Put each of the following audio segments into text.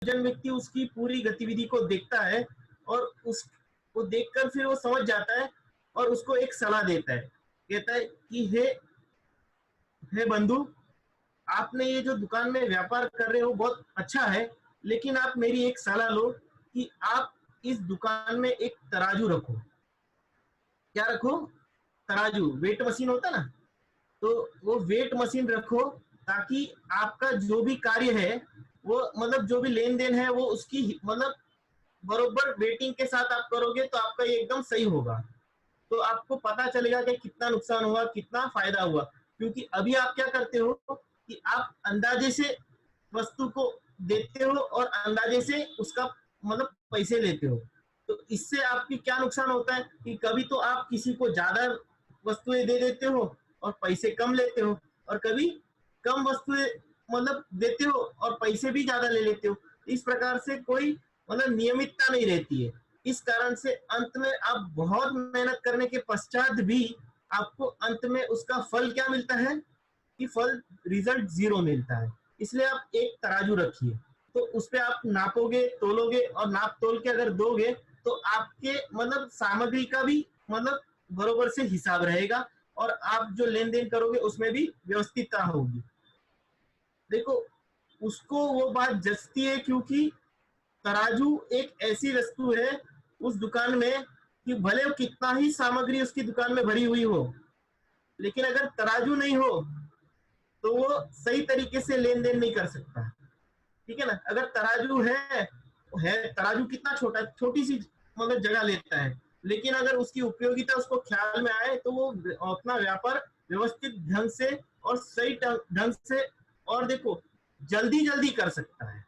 सज्जन व्यक्ति उसकी पूरी गतिविधि को देखता है और उसको देखकर फिर वो समझ जाता है और उसको एक सलाह देता है, कहता है कि हे बंधु, आपने ये जो दुकान में व्यापार कर रहे हो बहुत अच्छा है, लेकिन आप मेरी एक सलाह लो कि आप इस दुकान में एक तराजू रखो। क्या रखो? तराजू, वेट मशीन होता ना, तो वो वेट मशीन रखो, ताकि आपका जो भी कार्य है वो मतलब जो भी लेन देन है वो उसकी मतलब बरोबर वेटिंग के साथ आप करोगे तो आपका ये एकदम सही होगा। तो आपको पता चलेगा कि कितना नुकसान हुआ, कितना फायदा हुआ। क्योंकि अभी आप क्या करते हो कि आप अंदाजे से वस्तु को देते हो और अंदाजे से उसका मतलब पैसे लेते हो। तो इससे आपकी क्या नुकसान होता है कि कभी तो आप किसी को ज्यादा वस्तुएं दे देते हो और पैसे कम लेते हो, और कभी कम वस्तुएं मतलब देते हो और पैसे भी ज्यादा ले लेते हो। इस प्रकार से कोई मतलब नियमितता नहीं रहती है। इस कारण से अंत में आप बहुत मेहनत करने के पश्चात भी आपको अंत में उसका फल क्या मिलता है कि फल रिजल्ट जीरो मिलता है। इसलिए आप एक तराजू रखिए, तो उस पर आप नापोगे, तोलोगे और नाप तोल के अगर दोगे तो आपके मतलब सामग्री का भी मतलब बरोबर से हिसाब रहेगा और आप जो लेन देन करोगे उसमें भी व्यवस्थितता होगी। देखो, उसको वो बात जचती है क्योंकि तराजू एक ऐसी वस्तु है उस दुकान में कि भले कितना ही सामग्री उसकी दुकान में भरी हुई हो, लेकिन अगर तराजू नहीं हो तो वो सही तरीके से लेन देन नहीं कर सकता। ठीक है ना? अगर तराजू है तराजू कितना छोटा, छोटी सी मतलब जगह लेता है, लेकिन अगर उसकी उपयोगिता उसको ख्याल में आए तो वो अपना व्यापार व्यवस्थित ढंग से और सही ढंग से और देखो जल्दी जल्दी कर सकता है।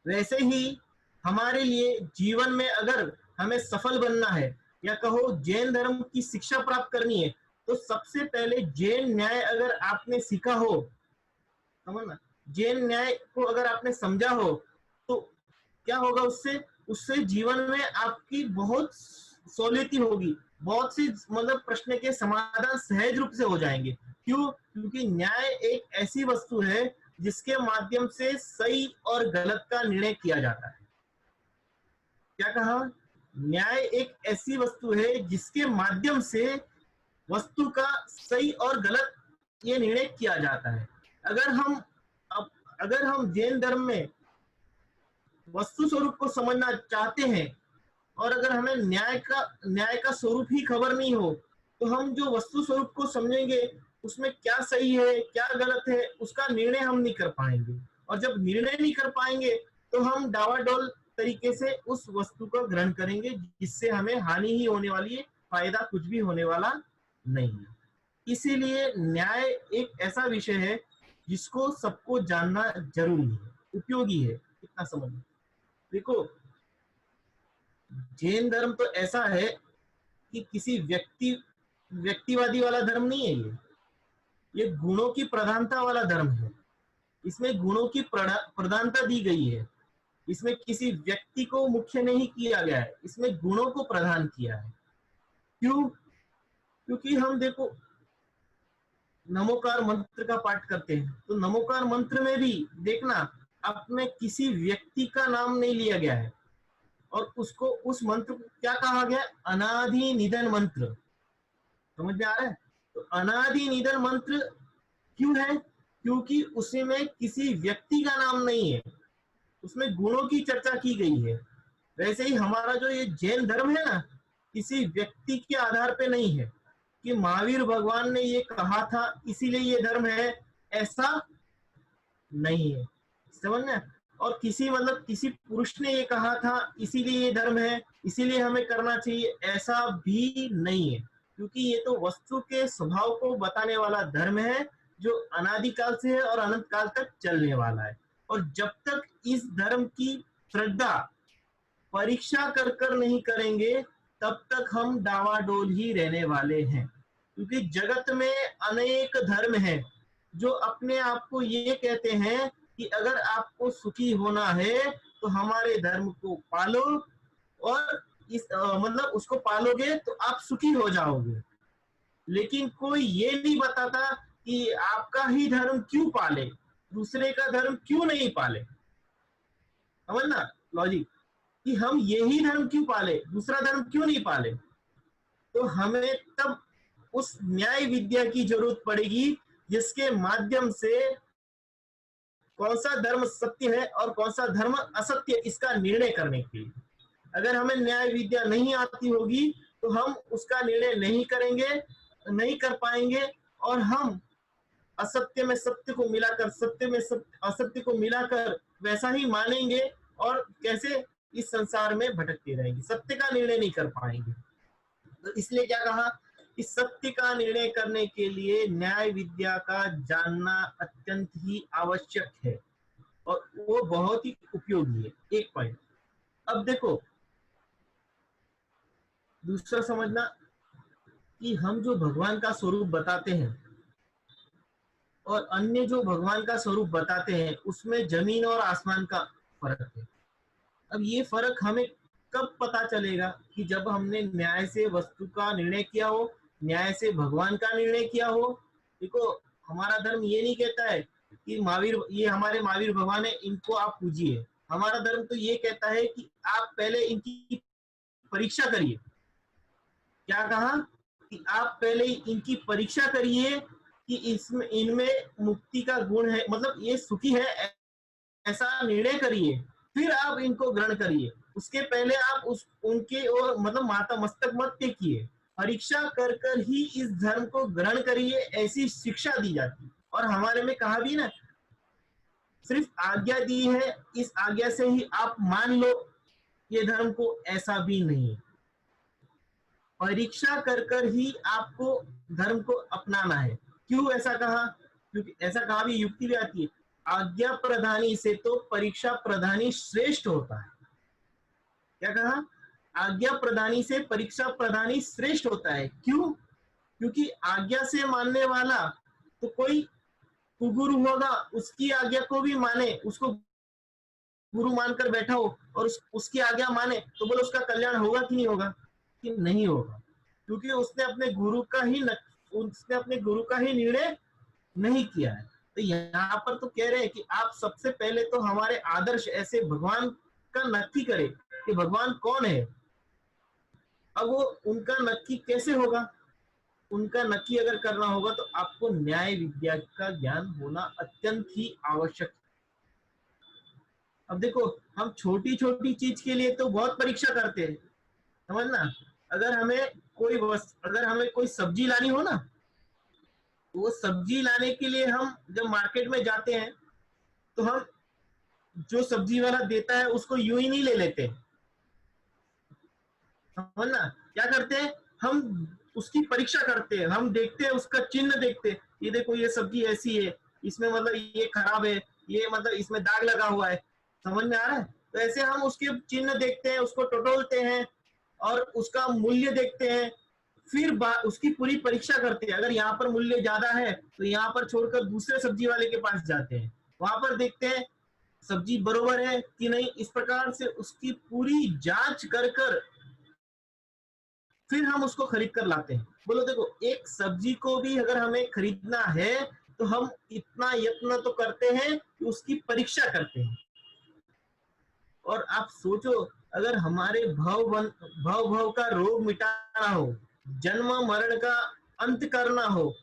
वैसे ही हमारे लिए जीवन में अगर हमें सफल बनना है या कहो जैन धर्म की शिक्षा प्राप्त करनी है, तो सबसे पहले जैन न्याय अगर आपने सीखा हो, समझना, जैन न्याय को अगर आपने समझा हो तो क्या होगा उससे उससे जीवन में आपकी बहुत सहूलियत होगी। बहुत सी मतलब प्रश्न के समाधान सहज रूप से हो जाएंगे। क्यों? क्योंकि न्याय एक ऐसी वस्तु है जिसके माध्यम से सही और गलत का निर्णय किया जाता है। क्या कहा? न्याय एक ऐसी वस्तु है जिसके माध्यम से वस्तु का सही और गलत ये निर्णय किया जाता है। अगर हम अगर हम जैन धर्म में वस्तु स्वरूप को समझना चाहते हैं और अगर हमें न्याय का स्वरूप ही खबर नहीं हो, तो हम जो वस्तु स्वरूप को समझेंगे उसमें क्या सही है क्या गलत है उसका निर्णय हम नहीं कर पाएंगे। और जब निर्णय नहीं कर पाएंगे तो हम डावाडोल तरीके से उस वस्तु को ग्रहण करेंगे, जिससे हमें हानि ही होने वाली है, फायदा कुछ भी होने वाला नहीं है। इसीलिए न्याय एक ऐसा विषय है जिसको सबको जानना जरूरी है, उपयोगी है, इतना समझ। देखो, जैन धर्म तो ऐसा है कि किसी व्यक्तिवादी वाला धर्म नहीं है। ये गुणों की प्रधानता वाला धर्म है। इसमें गुणों की प्रधानता दी गई है। इसमें किसी व्यक्ति को मुख्य नहीं किया गया है, इसमें गुणों को प्रधान किया है। क्यों? क्योंकि हम देखो नमोकार मंत्र का पाठ करते हैं, तो नमोकार मंत्र में भी देखना अपने किसी व्यक्ति का नाम नहीं लिया गया है और उसको उस मंत्र को क्या कहा गया? अनादि निधन मंत्र। समझ में आ रहा है? तो अनादि निधन मंत्र क्यों है? क्योंकि उसमें किसी व्यक्ति का नाम नहीं है, उसमें गुणों की चर्चा की गई है। वैसे ही हमारा जो ये जैन धर्म है ना, किसी व्यक्ति के आधार पे नहीं है कि महावीर भगवान ने ये कहा था इसीलिए ये धर्म है, ऐसा नहीं है। समझना? और किसी मतलब किसी पुरुष ने ये कहा था इसीलिए ये धर्म है, इसीलिए हमें करना चाहिए, ऐसा भी नहीं है। क्योंकि ये तो वस्तु के स्वभाव को बताने वाला धर्म है जो अनादिकाल से है और अनंत काल तक चलने वाला है। और जब तक इस धर्म की श्रद्धा परीक्षा कर कर नहीं करेंगे तब तक हम डावाडोल ही रहने वाले हैं। क्योंकि जगत में अनेक धर्म हैं जो अपने आप को ये कहते हैं कि अगर आपको सुखी होना है तो हमारे धर्म को पालो और इस मतलब उसको पालोगे तो आप सुखी हो जाओगे। लेकिन कोई ये नहीं बताता कि आपका ही धर्म क्यों पाले, दूसरे का धर्म क्यों नहीं पाले। समझना लॉजिक, कि हम यही धर्म क्यों पाले, दूसरा धर्म क्यों नहीं पाले। तो हमें तब उस न्याय विद्या की जरूरत पड़ेगी जिसके माध्यम से कौन सा धर्म सत्य है और कौन सा धर्म असत्य, इसका निर्णय करने के लिए। अगर हमें न्याय विद्या नहीं आती होगी तो हम उसका निर्णय नहीं करेंगे, नहीं कर पाएंगे, और हम असत्य में सत्य को मिलाकर, सत्य में सत्य असत्य को मिलाकर वैसा ही मानेंगे, और कैसे इस संसार में भटकते रहेंगे, सत्य का निर्णय नहीं कर पाएंगे। तो इसलिए क्या कहा कि सत्य का निर्णय करने के लिए न्याय विद्या का जानना अत्यंत ही आवश्यक है, और वो बहुत ही उपयोगी है। एक पॉइंट। अब देखो दूसरा समझना कि हम जो भगवान का स्वरूप बताते हैं और अन्य जो भगवान का स्वरूप बताते हैं उसमें जमीन और आसमान का फर्क है। अब ये फर्क हमें कब पता चलेगा कि जब हमने न्याय से वस्तु का निर्णय किया हो, न्याय से भगवान का निर्णय किया हो। देखो हमारा धर्म ये नहीं कहता है कि महावीर, ये हमारे महावीर भगवान है, इनको आप पूजिए। हमारा धर्म तो ये कहता है कि आप पहले इनकी परीक्षा करिए। क्या कहा कि आप पहले इनकी परीक्षा करिए कि इसमें इनमें मुक्ति का गुण है, मतलब ये सुखी है, ऐसा निर्णय करिए, फिर आप इनको ग्रहण करिए। उसके पहले आप उस उनके और मतलब माता मस्तक मत टेकिए, परीक्षा कर कर ही इस धर्म को ग्रहण करिए, ऐसी शिक्षा दी जाती है। और हमारे में कहा भी ना, सिर्फ आज्ञा दी है, इस आज्ञा से ही आप मान लो ये धर्म को, ऐसा भी नहीं। परीक्षा कर कर ही आपको धर्म को अपनाना है। क्यों ऐसा कहा? क्योंकि ऐसा कहा भी, युक्ति भी आती है, आज्ञा प्रधानी से तो परीक्षा प्रधानी श्रेष्ठ होता है। क्या कहा? आज्ञा प्रधानी से परीक्षा प्रधानी श्रेष्ठ होता है। क्यों? क्योंकि आज्ञा से मानने वाला तो कोई कुगुरु होगा, उसकी आज्ञा को भी माने, उसको गुरु मानकर बैठा हो और उसकी आज्ञा माने, तो बोलो उसका कल्याण होगा कि नहीं होगा? कि नहीं होगा, क्योंकि उसने अपने गुरु का ही निर्णय नहीं किया है। तो यहाँ पर तो कह रहे हैं कि आप सबसे पहले तो हमारे आदर्श ऐसे भगवान का नक्की करें कि भगवान कौन है। अब वो उनका नक्की कैसे होगा? उनका नक्की अगर करना होगा तो आपको न्याय विद्या का ज्ञान होना अत्यंत ही आवश्यक है। अब देखो हम छोटी छोटी चीज के लिए तो बहुत परीक्षा करते हैं, समझना। अगर हमें कोई सब्जी लानी हो ना, तो वो सब्जी लाने के लिए हम जब मार्केट में जाते हैं तो हम जो सब्जी वाला देता है उसको यूं ही नहीं ले लेते, समझना। क्या करते हैं हम? उसकी परीक्षा करते हैं, हम देखते हैं, उसका चिन्ह देखते हैं, ये देखो ये सब्जी ऐसी है, इसमें मतलब ये खराब है, ये मतलब इसमें दाग लगा हुआ है, समझ में आ रहा है? तो ऐसे हम उसके चिन्ह देखते हैं, उसको टटोलते हैं और उसका मूल्य देखते हैं, फिर उसकी पूरी परीक्षा करते हैं। अगर यहाँ पर मूल्य ज्यादा है तो यहाँ पर छोड़कर दूसरे सब्जी वाले के पास जाते हैं, वहां पर देखते हैं सब्जी बरोबर है कि नहीं। इस प्रकार से उसकी पूरी जांच कर कर फिर हम उसको खरीद कर लाते हैं। बोलो देखो एक सब्जी को भी अगर हमें खरीदना है तो हम इतना यत्न तो करते हैं कि उसकी परीक्षा करते हैं। और आप सोचो अगर हमारे भव का रोग मिटाना हो, जन्म मरण का अंत करना हो,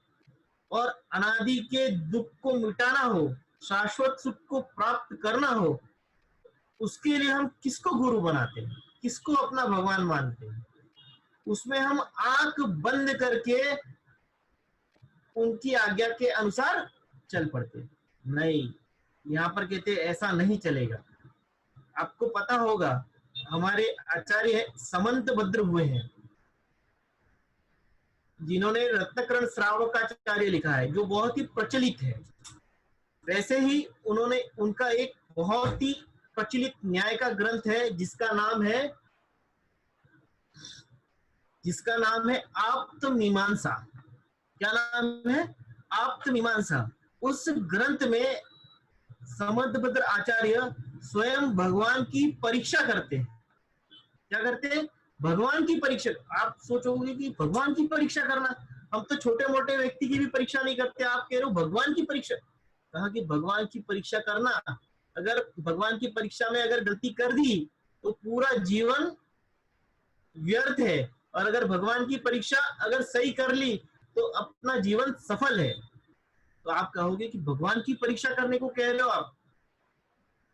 और अनादि के दुख को मिटाना हो, शाश्वत सुख को प्राप्त करना हो, उसके लिए हम किसको गुरु बनाते हैं, किसको अपना भगवान मानते हैं? उसमें हम आंख बंद करके उनकी आज्ञा के अनुसार चल पड़ते। नहीं, यहाँ पर कहते ऐसा नहीं चलेगा। आपको पता होगा हमारे आचार्य समंत भद्र हुए हैं जिन्होंने रत्नकरण श्रावकाचार्य लिखा है, जो बहुत ही प्रचलित है। वैसे ही उन्होंने उनका एक बहुत ही प्रचलित न्याय का ग्रंथ है जिसका नाम है आप्त मीमांसा। क्या नाम है? आप्त मीमांसा। उस ग्रंथ में समंतभद्र आचार्य स्वयं भगवान की परीक्षा करते हैं। क्या करते हैं? भगवान की परीक्षा। आप सोचोगे कि भगवान की परीक्षा करना, हम तो छोटे मोटे व्यक्ति की भी परीक्षा नहीं करते, आप कह रहे हो भगवान की परीक्षा। कहा कि भगवान की परीक्षा करना अगर भगवान की परीक्षा में अगर गलती कर दी तो पूरा जीवन व्यर्थ है, और अगर भगवान की परीक्षा अगर सही कर ली तो अपना जीवन सफल है। तो आप कहोगे कि भगवान की परीक्षा करने को कह रहे हो आप?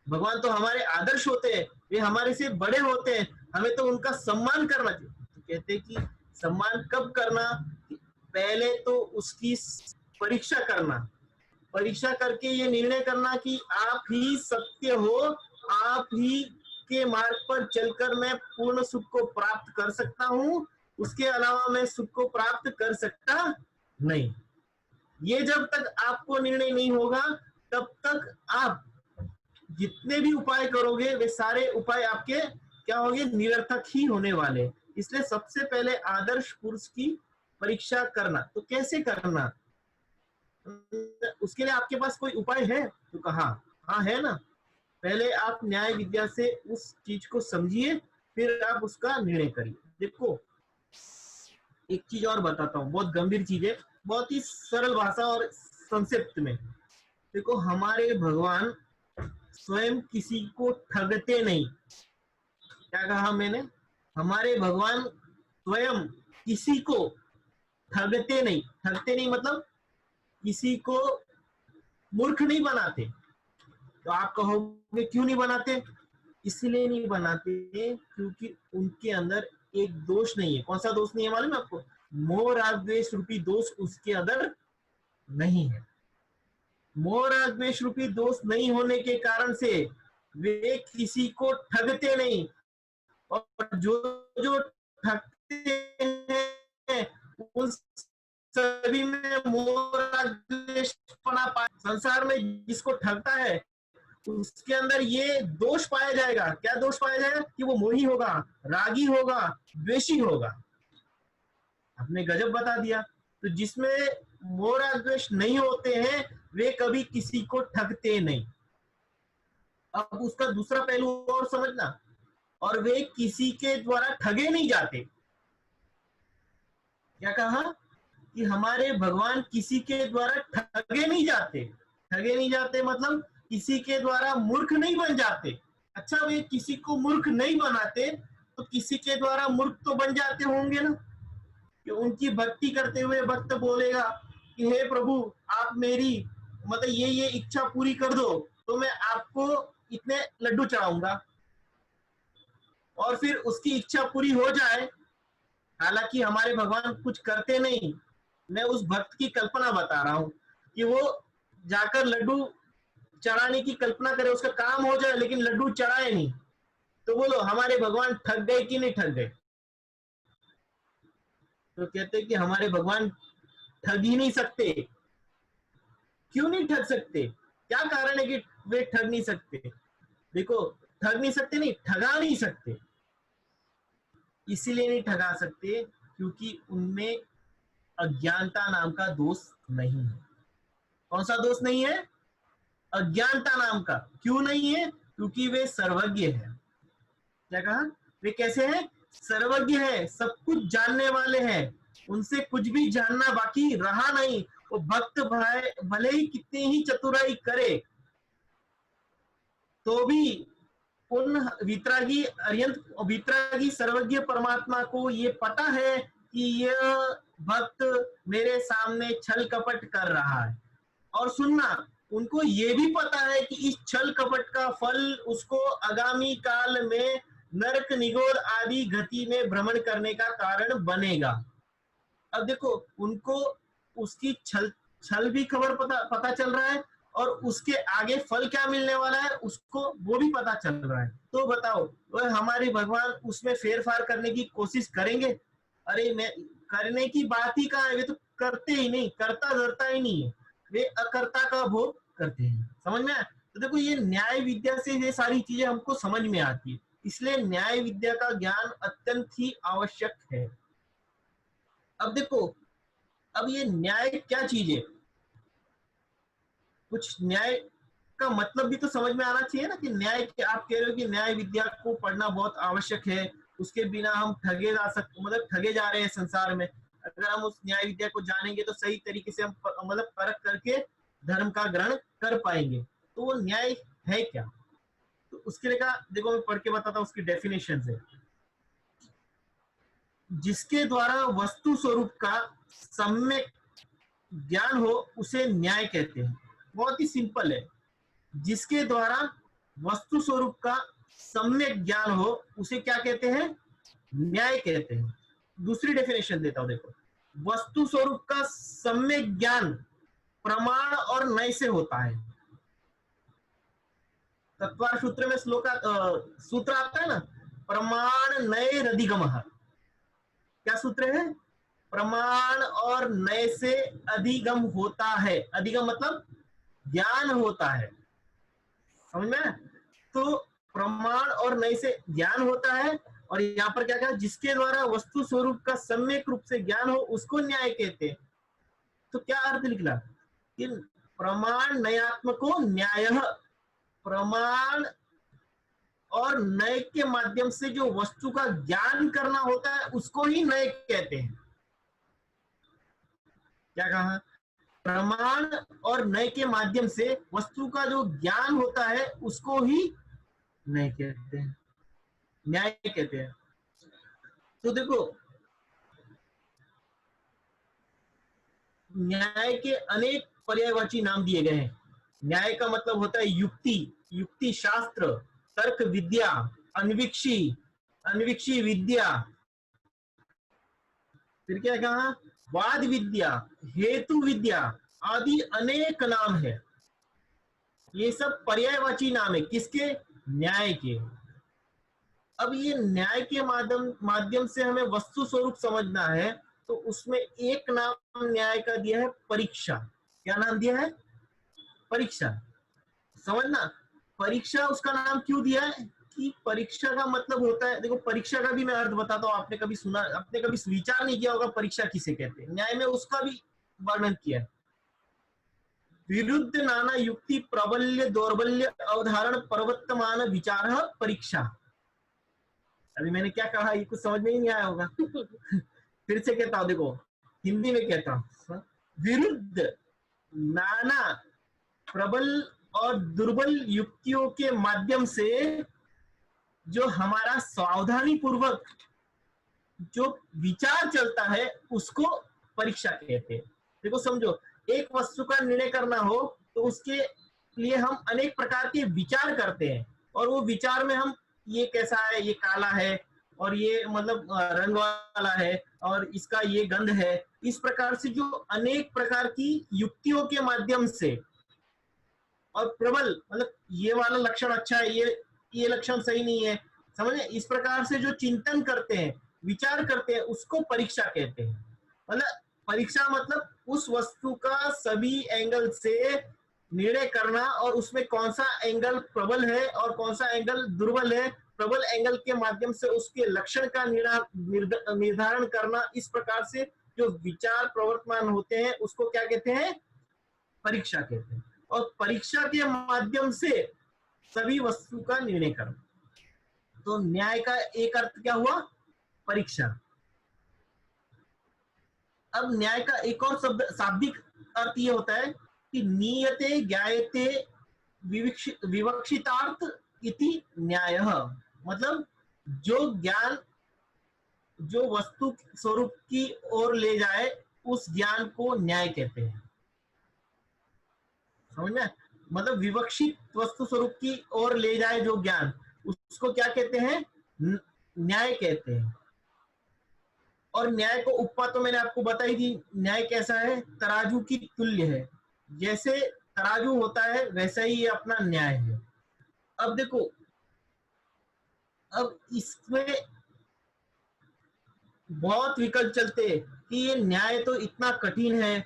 भगवान तो हमारे आदर्श होते हैं, वे हमारे से बड़े होते हैं, हमें तो उनका सम्मान करना चाहिए। तो कहते हैं कि सम्मान कब करना? पहले तो उसकी परीक्षा करना, परीक्षा करके ये निर्णय करना कि आप ही सत्य हो, आप ही के मार्ग पर चलकर मैं पूर्ण सुख को प्राप्त कर सकता हूँ, उसके अलावा मैं सुख को प्राप्त कर सकता नहीं। ये जब तक आपको निर्णय नहीं होगा तब तक आप जितने भी उपाय करोगे वे सारे उपाय आपके क्या होंगे? निरर्थक ही होने वाले। इसलिए सबसे पहले आदर्श पुरुष की परीक्षा करना। तो कैसे करना? उसके लिए आपके पास कोई उपाय है? तो कहा हाँ है ना। पहले आप न्याय विद्या से उस चीज को समझिए, फिर आप उसका निर्णय करिए। देखो एक चीज और बताता हूँ, बहुत गंभीर चीज है, बहुत ही सरल भाषा और संक्षिप्त में। देखो हमारे भगवान स्वयं किसी को ठगते नहीं। क्या कहा मैंने? हमारे भगवान स्वयं किसी को ठगते नहीं। ठगते नहीं मतलब किसी को मूर्ख नहीं बनाते। तो आप कहोगे क्यों नहीं बनाते? इसलिए नहीं बनाते क्योंकि उनके अंदर एक दोष नहीं है। कौन सा दोष नहीं है मालूम है आपको? मोह राग द्वेष रूपी दोष उसके अंदर नहीं है। मोह राग द्वेष रूपी दोष नहीं होने के कारण से वे किसी को ठगते नहीं, और जो जो ठगते हैं उन सभी में मोह राग द्वेष पना पाए। संसार में जिसको ठगता है उसके अंदर ये दोष पाया जाएगा। क्या दोष पाया जाएगा? कि वो मोही होगा, रागी होगा, द्वेषी होगा। आपने गजब बता दिया। तो जिसमें मोह राग द्वेष नहीं होते हैं वे कभी किसी को ठगते नहीं। अब उसका दूसरा पहलू और समझना, और वे किसी के द्वारा ठगे नहीं जाते। क्या कहा? कि हमारे भगवान किसी के द्वारा ठगे नहीं जाते। ठगे नहीं जाते मतलब किसी के द्वारा मूर्ख नहीं बन जाते। अच्छा वे किसी को मूर्ख नहीं बनाते तो किसी के द्वारा मूर्ख तो बन जाते होंगे ना। कि उनकी भक्ति करते हुए भक्त बोलेगा कि हे प्रभु आप मेरी मतलब ये इच्छा पूरी कर दो तो मैं आपको इतने लड्डू चढ़ाऊंगा, और फिर उसकी इच्छा पूरी हो जाए। हालांकि हमारे भगवान कुछ करते नहीं, मैं उस भक्त की कल्पना बता रहा हूं कि वो जाकर लड्डू चढ़ाने की कल्पना करे, उसका काम हो जाए लेकिन लड्डू चढ़ाए नहीं। तो बोलो हमारे भगवान ठग गए कि नहीं ठग गए? तो कहते हैं कि हमारे भगवान ठग ही नहीं सकते। क्यों नहीं ठग सकते? क्या कारण है कि वे ठग नहीं सकते? देखो ठग नहीं सकते नहीं, ठगा नहीं सकते। इसीलिए नहीं ठगा सकते क्योंकि उनमें अज्ञानता नाम का दोष नहीं है। कौन सा दोष नहीं है? अज्ञानता नाम का। क्यों नहीं है? क्योंकि वे सर्वज्ञ है। क्या कहा? वे कैसे हैं? सर्वज्ञ है, सब कुछ जानने वाले हैं, उनसे कुछ भी जानना बाकी रहा नहीं। वो भक्त भले ही कितनी ही चतुराई करे तो भी उन वितरागी अरियंत वितरागी सर्वज्ञ परमात्मा को ये पता है कि यह भक्त मेरे सामने छल कपट कर रहा है। और सुनना, उनको ये भी पता है कि इस छल कपट का फल उसको आगामी काल में नरक निगोर आदि गति में भ्रमण करने का कारण बनेगा। अब देखो उनको उसकी छल छल भी खबर पता चल रहा है, और उसके आगे फल क्या मिलने वाला है उसको वो भी पता चल रहा है। तो बताओ वो हमारे भगवान उसमें फेरफार करने की कोशिश करेंगे? अरे मैं करने की बात ही कहाँ है, वे तो करते ही नहीं, करता धरता ही नहीं है, वे अकर्ता का भोग करते हैं। समझ में आया? तो देखो ये न्याय विद्या से ये सारी चीजें हमको समझ में आती है, इसलिए न्याय विद्या का ज्ञान अत्यंत ही आवश्यक है। अब देखो अब ये न्याय क्या चीज है? कुछ न्याय का मतलब भी तो समझ में आना चाहिए ना, कि न्याय के आप कह रहे हो कि न्याय विद्या को पढ़ना बहुत आवश्यक है, उसके बिना हम ठगे जा सकते, मतलब ठगे जा रहे हैं संसार में। अगर हम उस न्याय विद्या को जानेंगे तो सही तरीके से हम मतलब परख करके धर्म का ग्रहण कर पाएंगे। तो वो न्याय है क्या? तो उसके लिए कहा, देखो मैं पढ़ के बताता हूँ उसकी डेफिनेशन से। जिसके द्वारा वस्तु स्वरूप का सम्यक ज्ञान हो उसे न्याय कहते हैं। बहुत ही सिंपल है, जिसके द्वारा वस्तु स्वरूप का सम्यक ज्ञान हो उसे क्या कहते हैं? न्याय कहते हैं। दूसरी डेफिनेशन देता हूं, देखो, वस्तु स्वरूप का सम्यक ज्ञान प्रमाण और नय से होता है। तत्वार सूत्र में सूत्र आता है ना, प्रमाण नय रधिगमः। क्या सूत्र है? प्रमाण और नय से अधिगम होता है। अधिगम मतलब ज्ञान होता है, समझ में? तो प्रमाण और नय से ज्ञान होता है, और यहाँ पर क्या कहा? जिसके द्वारा वस्तु स्वरूप का सम्यक रूप से ज्ञान हो उसको न्याय कहते हैं। तो क्या अर्थ निकला कि प्रमाण नयात्मको न्याय, प्रमाण और नय के माध्यम से जो वस्तु का ज्ञान करना होता है उसको ही नय कहते हैं। क्या कहा? प्रमाण और नय के माध्यम से वस्तु का जो ज्ञान होता है उसको ही नय कहते हैं, न्याय कहते हैं। तो देखो, न्याय के अनेक पर्यायवाची नाम दिए गए हैं। न्याय का मतलब होता है युक्ति, युक्ति शास्त्र, तर्क विद्या, अन्वीक्षी, अन्वीक्षी विद्या, फिर क्या कहा? वाद विद्या, हेतु विद्या आदि अनेक नाम है। ये सब पर्यायवाची नाम है किसके? न्याय के। अब ये न्याय के माध्यम से हमें वस्तु स्वरूप समझना है, तो उसमें एक नाम न्याय का दिया है परीक्षा। क्या नाम दिया है? परीक्षा। समझना, परीक्षा उसका नाम क्यों दिया है कि परीक्षा का मतलब होता है, देखो परीक्षा का भी मैं अर्थ बताता हूँ। आपने कभी सुना, आपने कभी विचार नहीं किया होगा परीक्षा किसे कहते हैं। न्याय में उसका भी वर्णन किया है। विरुद्ध नाना युक्ति प्रबल्य दौर्बल्य अवधारण प्रवर्तमान विचार परीक्षा। अभी मैंने क्या कहा, ये कुछ समझ में ही नहीं आया होगा। फिर से कहता हूं, देखो हिंदी में कहता हूं। विरुद्ध नाना प्रबल और दुर्बल युक्तियों के माध्यम से जो हमारा सावधानी पूर्वक जो विचार चलता है उसको परीक्षा कहते हैं। देखो समझो, एक वस्तु का निर्णय करना हो तो उसके लिए हम अनेक प्रकार के विचार करते हैं, और वो विचार में हम ये कैसा है, ये काला है, और ये मतलब रंग वाला है, और इसका ये गंध है। इस प्रकार से जो अनेक प्रकार की युक्तियों के माध्यम से, और प्रबल मतलब ये वाला लक्षण अच्छा है, ये लक्षण सही नहीं है, समझे? इस प्रकार से जो चिंतन करते हैं, विचार करते हैं, उसको परीक्षा कहते हैं। मतलब परीक्षा मतलब उस वस्तु का सभी एंगल से निर्णय करना, और उसमें कौन सा एंगल प्रबल है और कौन सा एंगल दुर्बल है, प्रबल एंगल के माध्यम से उसके लक्षण का निर्धारण करना। इस प्रकार से जो विचार प्रवर्तमान होते हैं उसको क्या कहते हैं? परीक्षा कहते हैं। और परीक्षा के माध्यम से सभी वस्तु का निर्णय करना। तो न्याय का एक अर्थ क्या हुआ? परीक्षा। अब न्याय का एक और शब्द शाब्दिक अर्थ ये होता है कि नियते ज्ञायते विवक्षितार्थ इति न्यायः। मतलब जो ज्ञान जो वस्तु स्वरूप की ओर ले जाए उस ज्ञान को न्याय कहते हैं। समझ में? मतलब विवक्षित वस्तु स्वरूप की ओर ले जाए जो ज्ञान, उसको क्या कहते हैं? न्याय कहते हैं। और न्याय को उपमा तो मैंने आपको बताई थी। न्याय कैसा है? तराजू की तुल्य है। जैसे तराजू होता है वैसा ही ये अपना न्याय है। अब देखो, अब इसमें बहुत विकल्प चलते हैं कि ये न्याय तो इतना कठिन है।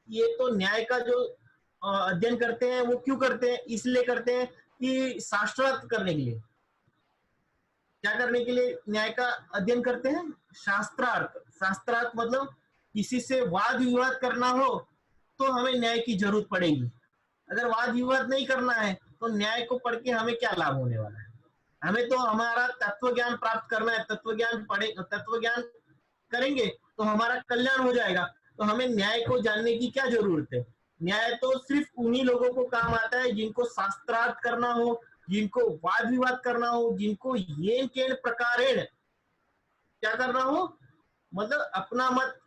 ये तो न्याय का जो अध्ययन करते हैं वो क्यों करते हैं? इसलिए करते हैं कि शास्त्रार्थ करने के लिए। क्या करने के लिए न्याय का अध्ययन करते हैं? शास्त्रार्थ। शास्त्रार्थ मतलब किसी से वाद विवाद करना हो तो हमें न्याय की जरूरत पड़ेगी। अगर वाद विवाद नहीं करना है तो न्याय को पढ़ के हमें क्या लाभ होने वाला है? हमें तो हमारा तत्व ज्ञान प्राप्त करना है। तत्व ज्ञान तत्व ज्ञान करेंगे तो हमारा कल्याण हो जाएगा। तो हमें न्याय को जानने की क्या जरूरत है? न्याय तो सिर्फ उन्हीं लोगों को काम आता है जिनको शास्त्रार्थ करना हो, जिनको वाद विवाद करना हो, जिनको येन केन प्रकारेण क्या करना हो, मतलब अपना मत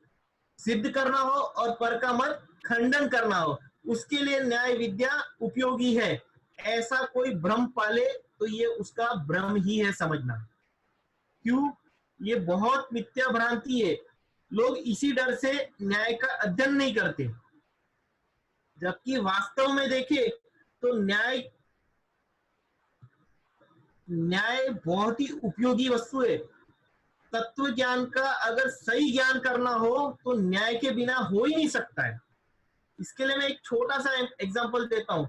सिद्ध करना हो और पर का मत खंडन करना हो, उसके लिए न्याय विद्या उपयोगी है। ऐसा कोई भ्रम पाले तो ये उसका भ्रम ही है समझना। क्यों? ये बहुत मिथ्या भ्रांति है। लोग इसी डर से न्याय का अध्ययन नहीं करते, जबकि वास्तव में देखे तो न्याय न्याय बहुत ही उपयोगी वस्तु है। तत्व ज्ञान का अगर सही ज्ञान करना हो तो न्याय के बिना हो ही नहीं सकता है। इसके लिए मैं एक छोटा सा एग्जांपल देता हूं।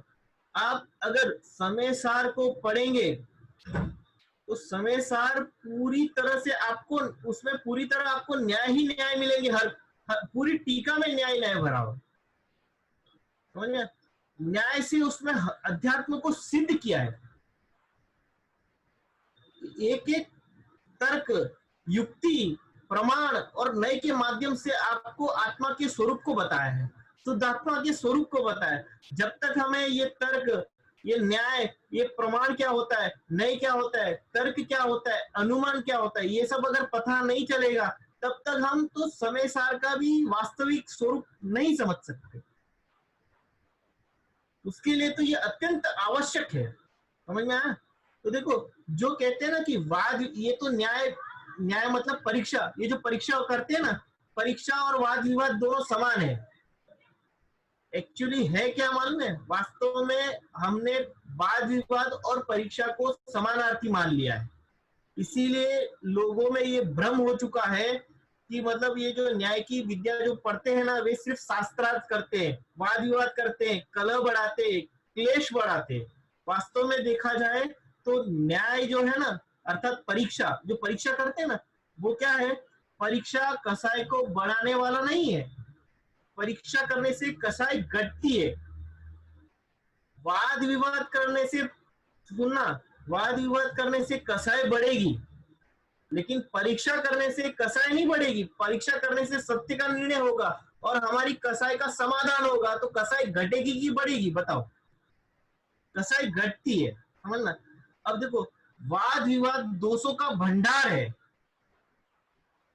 आप अगर समय सार को पढ़ेंगे तो समय सार पूरी तरह से आपको उसमें पूरी तरह आपको न्याय ही न्याय मिलेंगे। हर पूरी टीका में न्याय न्याय भरा हो, समझ में? न्याय से उसमें अध्यात्म को सिद्ध किया है। एक एक तर्क, युक्ति, प्रमाण और नय के माध्यम से आपको आत्मा के स्वरूप को बताया है, शुद्धात्मा के स्वरूप को बताया है। जब तक हमें ये तर्क, ये न्याय, ये प्रमाण क्या होता है, नय क्या होता है, तर्क क्या होता है, अनुमान क्या होता है, ये सब अगर पता नहीं चलेगा तब तक हम तो समय सार का भी वास्तविक स्वरूप नहीं समझ सकते। उसके लिए तो ये अत्यंत आवश्यक है। समझ में आया? तो देखो, जो कहते हैं ना कि वाद, ये तो न्याय, न्याय मतलब परीक्षा, ये जो परीक्षा करते हैं ना, परीक्षा और वाद विवाद दोनों समान है। एक्चुअली है क्या मालूम है? वास्तव में हमने वाद विवाद और परीक्षा को समानार्थी मान लिया है। इसीलिए लोगों में ये भ्रम हो चुका है कि मतलब ये जो न्याय की विद्या जो पढ़ते हैं ना, वे सिर्फ शास्त्रार्थ करते हैं, वाद विवाद करते हैं, कलह बढ़ाते हैं, क्लेश बढ़ाते हैं। वास्तव में देखा जाए तो न्याय जो है ना, अर्थात परीक्षा, जो परीक्षा करते हैं ना, वो क्या है? परीक्षा कसाई को बढ़ाने वाला नहीं है। परीक्षा करने से कसाई घटती है। वाद विवाद करने से, सुनना, वाद विवाद करने से कसाई बढ़ेगी, लेकिन परीक्षा करने से कसाई नहीं बढ़ेगी। परीक्षा करने से सत्य का निर्णय होगा और हमारी कसाई का समाधान होगा। तो कसाई घटेगी कि बढ़ेगी? बताओ। कसाई घटती है, समझना। अब देखो, वाद विवाद दोषों का भंडार है,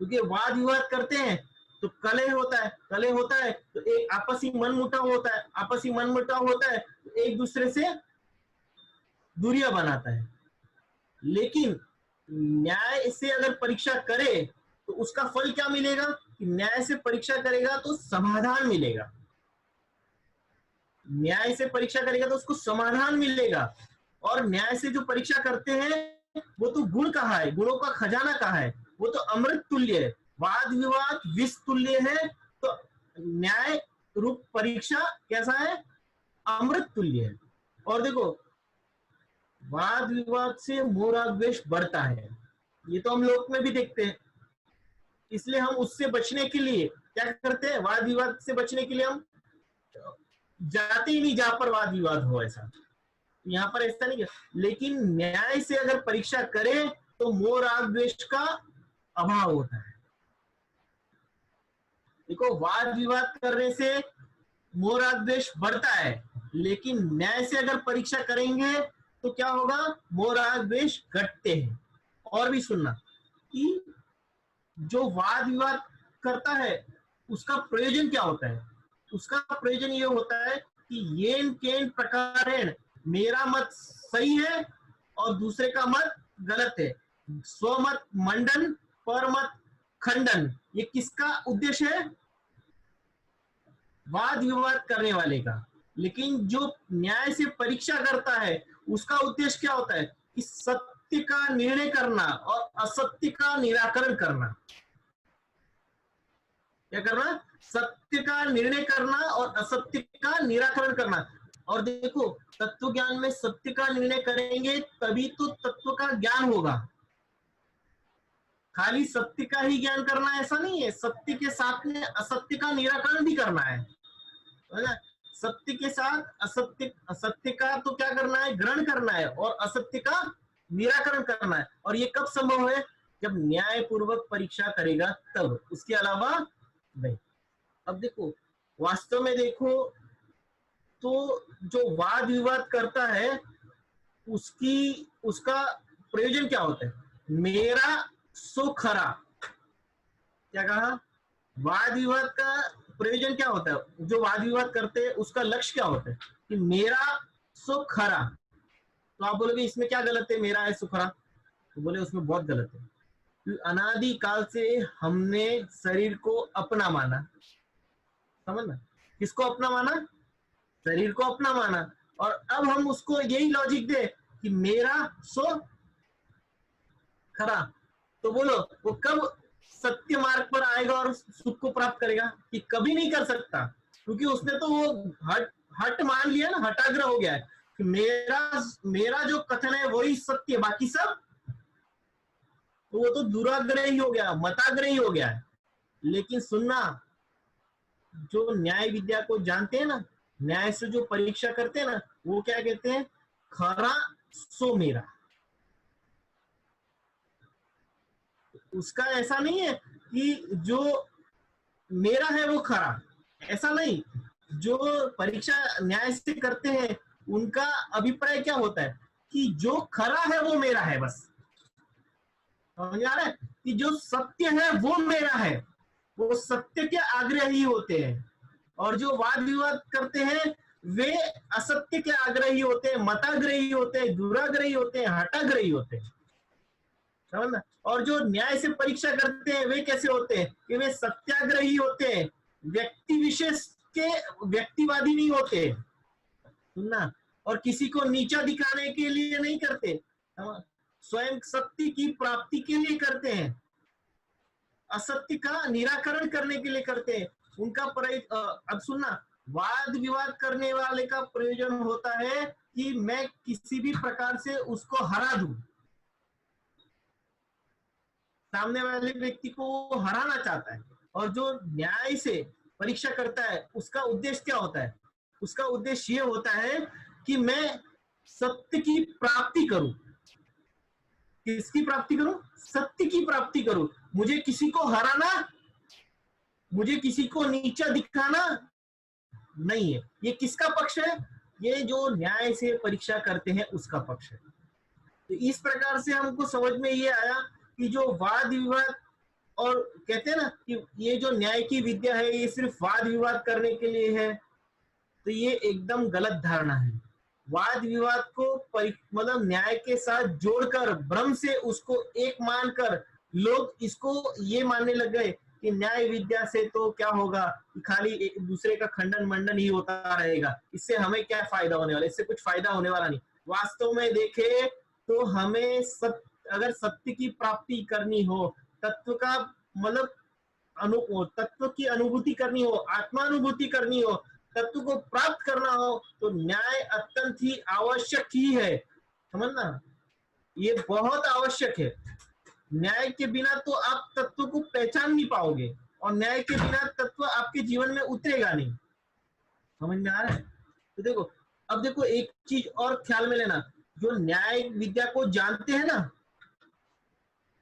क्योंकि वाद विवाद करते हैं तो कलह होता है, कलह होता है तो एक आपसी मनमुटाव होता है, आपसी मनमुटाव होता है तो एक दूसरे से दूरियां बनाता है। लेकिन न्याय से अगर परीक्षा करे तो उसका फल क्या मिलेगा? कि न्याय से परीक्षा करेगा तो समाधान मिलेगा। न्याय से परीक्षा करेगा तो उसको समाधान मिलेगा। और न्याय से जो परीक्षा करते हैं वो तो गुण कहाँ है, गुणों का खजाना कहाँ है? वो तो अमृत तुल्य है। वाद विवाद विष तुल्य है, तो न्याय रूप परीक्षा कैसा है? अमृत तुल्य है। और देखो, वाद विवाद से मोह राग द्वेष बढ़ता है, ये तो हम लोक में भी देखते हैं। इसलिए हम उससे बचने के लिए क्या करते हैं? वाद विवाद से बचने के लिए हम जाते ही नहीं जहां पर वाद विवाद हो। ऐसा यहाँ पर ऐसा नहीं है। लेकिन न्याय से अगर परीक्षा करे तो मोह राग द्वेष का अभाव होता है। देखो, वाद विवाद करने से मोह राग द्वेष बढ़ता है, लेकिन न्याय से अगर परीक्षा करेंगे तो क्या होगा? मोह राग द्वेष घटते हैं। और भी सुनना कि जो वाद विवाद करता है उसका प्रयोजन क्या होता है? उसका प्रयोजन ये होता है कि येन केन प्रकारेण, मेरा मत सही है और दूसरे का मत गलत है, स्वमत मंडन, परमत खंडन। ये किसका उद्देश्य है? वाद विवाद करने वाले का। लेकिन जो न्याय से परीक्षा करता है उसका उद्देश्य क्या होता है? कि सत्य का निर्णय करना और असत्य का निराकरण करना। क्या करना? सत्य का निर्णय करना और असत्य का निराकरण करना। और देखो, तत्व ज्ञान में सत्य का निर्णय करेंगे तभी तो तत्व का ज्ञान होगा। खाली सत्य का ही ज्ञान करना ऐसा नहीं है, सत्य के साथ में असत्य का निराकरण भी करना है ना? सत्य के साथ असत्य, असत्य का तो क्या करना है? ग्रहण करना है, और असत्य का निराकरण करना है। और ये कब संभव है? जब न्याय पूर्वक परीक्षा करेगा तब, उसके अलावा नहीं। अब देखो, वास्तव में देखो, तो जो वाद विवाद करता है उसका प्रयोजन क्या होता है? मेरा सो खरा। क्या कहा? वाद विवाद का प्रयोजन क्या होता है? जो वाद विवाद करते हैं उसका लक्ष्य क्या होता है? कि मेरा सो खरा। तो आप बोलोगे इसमें क्या गलत है, मेरा है सो खरा? तो बोले उसमें बहुत गलत है। अनादि काल से हमने शरीर को अपना माना, समझ ना? किसको अपना माना? शरीर को अपना माना। और अब हम उसको यही लॉजिक दे कि मेरा सो खरा, तो बोलो वो कब सत्य मार्ग पर आएगा और सुख को प्राप्त करेगा? कि कभी नहीं कर सकता, क्योंकि उसने तो वो हट मान लिया ना, हटाग्रह हो गया है कि मेरा जो कथन है वही सत्य, बाकी सब तो वो तो दुराग्रही हो गया, मताग्रही हो गया है। लेकिन सुनना, जो न्याय विद्या को जानते हैं ना, न्याय से जो परीक्षा करते हैं ना, वो क्या कहते हैं? खरा सो मेरा। उसका ऐसा नहीं है कि जो मेरा है वो खरा, ऐसा नहीं। जो परीक्षा न्याय से करते हैं उनका अभिप्राय क्या होता है? कि जो खरा है वो मेरा है, बस। समझ आ रहा है? कि जो सत्य है वो मेरा है, वो सत्य के आग्रही होते हैं। और जो वाद विवाद करते हैं वे असत्य के आग्रही होते हैं, मताग्रही होते हैं, दुराग्रही होते हैं, हटाग्रही होते हैं। समझना? और जो न्याय से परीक्षा करते हैं वे कैसे होते हैं? कि वे सत्याग्रही होते हैं, व्यक्ति विशेष के व्यक्तिवादी नहीं होते। सुनना, और किसी को नीचा दिखाने के लिए नहीं करते, स्वयं सत्य की प्राप्ति के लिए करते हैं, असत्य का निराकरण करने के लिए करते हैं। उनका अब सुनना, वाद विवाद करने वाले का प्रयोजन होता है कि मैं किसी भी प्रकार से उसको हरा दूं, सामने वाले व्यक्ति को हराना चाहता है। और जो न्याय से परीक्षा करता है उसका उद्देश्य क्या होता है? उसका उद्देश्य ये होता है कि मैं सत्य की प्राप्ति करूं। किसकी प्राप्ति करूं? सत्य की प्राप्ति करूं। मुझे किसी को हराना, मुझे किसी को नीचा दिखाना नहीं है। ये किसका पक्ष है? ये जो न्याय से परीक्षा करते हैं उसका पक्ष है। तो इस प्रकार से हमको समझ में ये आया कि जो वाद विवाद, और कहते हैं ना कि ये जो न्याय की विद्या है ये सिर्फ वाद विवाद करने के लिए है, तो ये एकदम गलत धारणा है। वाद विवाद को मतलब न्याय के साथ जोड़कर भ्रम से उसको एक मानकर लोग इसको ये मानने लग गए कि न्याय विद्या से तो क्या होगा कि खाली एक दूसरे का खंडन मंडन ही होता रहेगा, इससे हमें क्या फायदा होने वाला? इससे कुछ फायदा होने वाला नहीं। वास्तव में देखे तो हमें अगर सत्य की प्राप्ति करनी हो, तत्व का मतलब तत्व की अनुभूति करनी हो, आत्मानुभूति करनी हो, तत्व को प्राप्त करना हो, तो न्याय अत्यंत ही आवश्यक ही है। समझना, ये बहुत आवश्यक है। न्याय के बिना तो आप तत्व को पहचान नहीं पाओगे, और न्याय के बिना तत्व आपके जीवन में उतरेगा नहीं। समझ में आ रहा है? तो देखो, अब देखो एक चीज और ख्याल में लेना, जो न्याय विद्या को जानते हैं ना,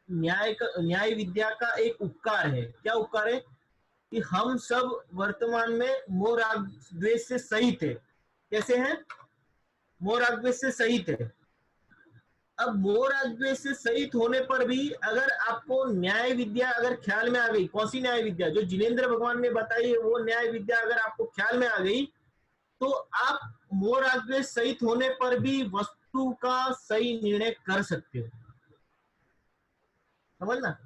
न्याय विद्या का एक उपकार है। क्या उपकार है? कि हम सब वर्तमान में मोह राग द्वेष से सहित है। कैसे हैं? मोह राग द्वेष से सहित है। अब मोह राग द्वेष से सहित होने पर भी अगर आपको न्याय विद्या अगर ख्याल में आ गई, कौन सी न्याय विद्या? जो जिनेंद्र भगवान ने बताई है वो न्याय विद्या अगर आपको ख्याल में आ गई, तो आप मोह राग द्वेष सहित होने पर भी वस्तु का सही निर्णय कर सकते हो। समझना?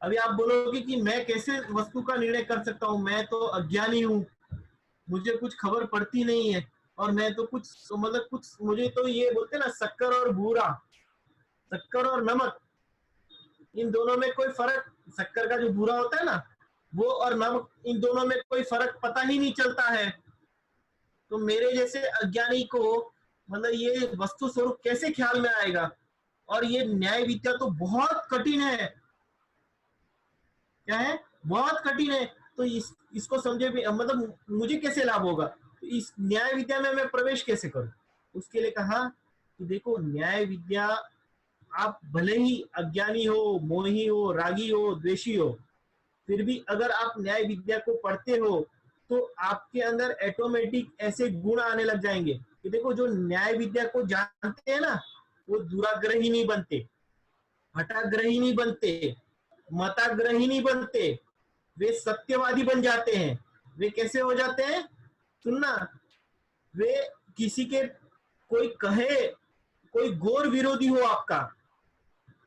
अभी आप बोलोगे कि मैं कैसे वस्तु का निर्णय कर सकता हूं, मैं तो अज्ञानी हूं, मुझे कुछ खबर पड़ती नहीं है, और मैं तो कुछ मतलब कुछ, मुझे तो ये बोलते ना शक्कर और बूरा, शक्कर और नमक, इन दोनों में कोई फर्क, शक्कर का जो बूरा होता है ना वो, और नमक, इन दोनों में कोई फर्क पता ही नहीं चलता है। तो मेरे जैसे अज्ञानी को मतलब ये वस्तु स्वरूप कैसे ख्याल में आएगा? और ये न्याय विद्या तो बहुत कठिन है। क्या है? बहुत कठिन है। तो इसको समझे भी, मतलब मुझे कैसे लाभ होगा? तो इस न्याय विद्या में मैं प्रवेश कैसे करूं? उसके लिए कहा कि देखो, न्याय विद्या आप भले ही अज्ञानी हो, मोही हो, रागी हो, द्वेषी हो, फिर भी अगर आप न्याय विद्या को पढ़ते हो तो आपके अंदर ऑटोमेटिक ऐसे गुण आने लग जाएंगे कि देखो, जो न्याय विद्या को जानते हैं ना, वो दुराग्रही नहीं बनते, हठाग्रही नहीं बनते, मताग्रही नहीं बनते, वे सत्यवादी बन जाते हैं। वे कैसे हो जाते हैं? सुनना, वे किसी के, कोई कहे, कोई घोर विरोधी हो आपका,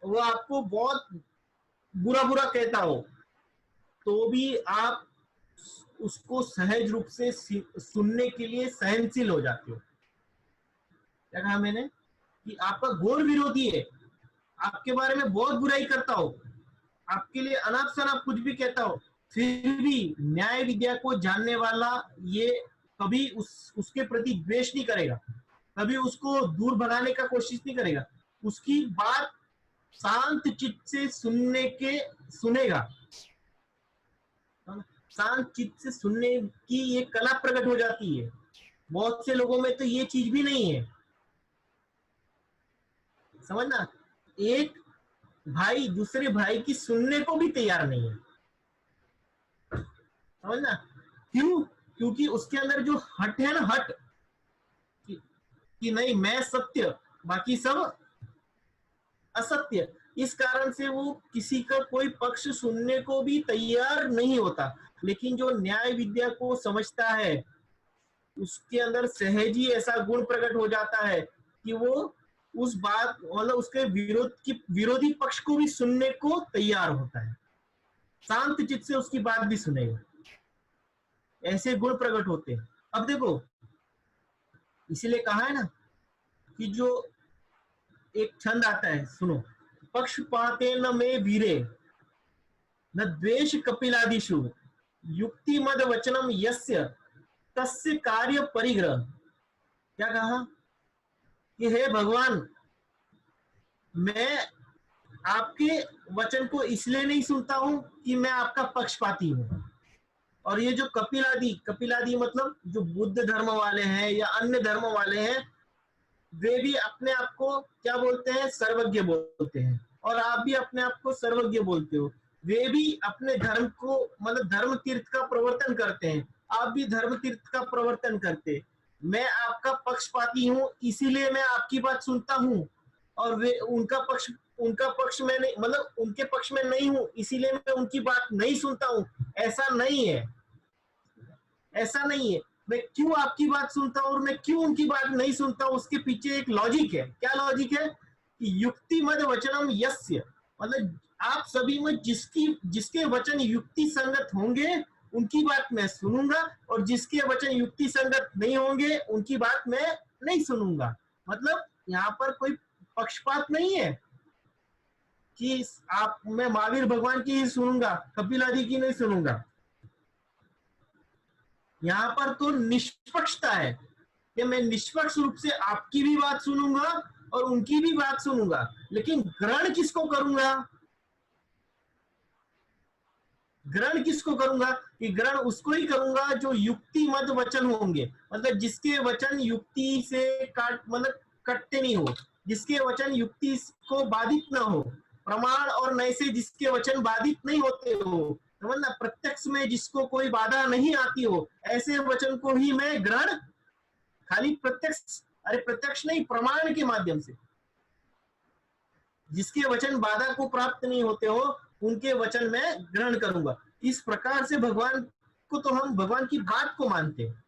वो आपको बहुत बुरा बुरा कहता हो, तो भी आप उसको सहज रूप से सुनने के लिए सहनशील हो जाते हो। क्या कहा मैंने? कि आपका घोर विरोधी है, आपके बारे में बहुत बुराई करता हो, आपके लिए अनाप शनाप कुछ भी कहता हो, फिर भी न्याय विद्या को जानने वाला ये कभी उसके प्रति द्वेष नहीं करेगा, कभी उसको दूर भगाने का कोशिश नहीं करेगा, उसकी बात शांत चित्त से सुनेगा। शांत चित्त से सुनने की ये कला प्रकट हो जाती है। बहुत से लोगों में तो ये चीज भी नहीं है। समझना, एक भाई दूसरे भाई की सुनने को भी तैयार नहीं है। समझना, क्यों? क्योंकि उसके अंदर जो हट है ना, हट कि नहीं मैं सत्य, बाकी सब असत्य, इस कारण से वो किसी का कोई पक्ष सुनने को भी तैयार नहीं होता। लेकिन जो न्याय विद्या को समझता है, उसके अंदर सहज ही ऐसा गुण प्रकट हो जाता है कि वो उस बात, मतलब उसके विरोधी पक्ष को भी सुनने को तैयार होता है, शांत चित्त से उसकी बात भी सुनेगा। ऐसे गुण प्रकट होते हैं। अब देखो, इसीलिए कहा है ना कि जो एक छंद आता है, सुनो, पक्षपाते न मे वीरे न द्वेष कपिलादिषु युक्ति मद वचनम यस्य तस्य कार्य परिग्रह। क्या कहा कि हे भगवान, मैं आपके वचन को इसलिए नहीं सुनता हूं कि मैं आपका पक्षपाती हूं। और ये जो कपिलादि मतलब जो बुद्ध धर्म वाले हैं या अन्य धर्म वाले हैं, वे भी अपने आप को क्या बोलते हैं? सर्वज्ञ बोलते हैं। और आप भी अपने आप को सर्वज्ञ बोलते हो। वे भी अपने धर्म को, मतलब धर्म तीर्थ का प्रवर्तन करते हैं, आप भी धर्म तीर्थ का प्रवर्तन करते। मैं आपका पक्षपाती हूं, इसीलिए मैं आपकी बात सुनता हूं, और वे उनका पक्ष मैं नहीं, मतलब उनके पक्ष में नहीं हूं, इसीलिए मैं उनकी बात नहीं सुनता हूं। ऐसा नहीं है, ऐसा नहीं है। मैं क्यों आपकी बात सुनता हूं और मैं क्यों उनकी बात नहीं सुनता हूं, उसके पीछे एक लॉजिक है। क्या लॉजिक है? कि युक्ति मद वचनम यस्य, मतलब आप सभी में जिसके वचन युक्ति संगत होंगे उनकी बात मैं सुनूंगा, और जिसके वचन युक्ति संगत नहीं होंगे उनकी बात मैं नहीं सुनूंगा। मतलब यहाँ पर कोई पक्षपात नहीं है कि आप, मैं महावीर भगवान की ही सुनूंगा, कपिल आदि की नहीं सुनूंगा। यहाँ पर तो निष्पक्षता है कि मैं निष्पक्ष रूप से आपकी भी बात सुनूंगा और उनकी भी बात सुनूंगा। लेकिन ग्रहण किसको करूंगा? ग्रहण किसको करूंगा? कि ग्रहण उसको ही करूंगा जो युक्ति मद वचन होंगे, मतलब जिसके वचन युक्ति से मतलब कटते नहीं हो, जिसके वचन युक्ति को बाधित ना हो, प्रमाण और नय से जिसके वचन बाधित नहीं होते हो, समझना, प्रत्यक्ष में जिसको कोई बाधा नहीं आती हो, ऐसे वचन को ही मैं ग्रहण, खाली प्रत्यक्ष, अरे प्रत्यक्ष नहीं, प्रमाण के माध्यम से जिसके वचन बाधा को प्राप्त नहीं होते हो, उनके वचन में ग्रहण करूंगा। इस प्रकार से भगवान को तो हम भगवान की बात को मानते हैं।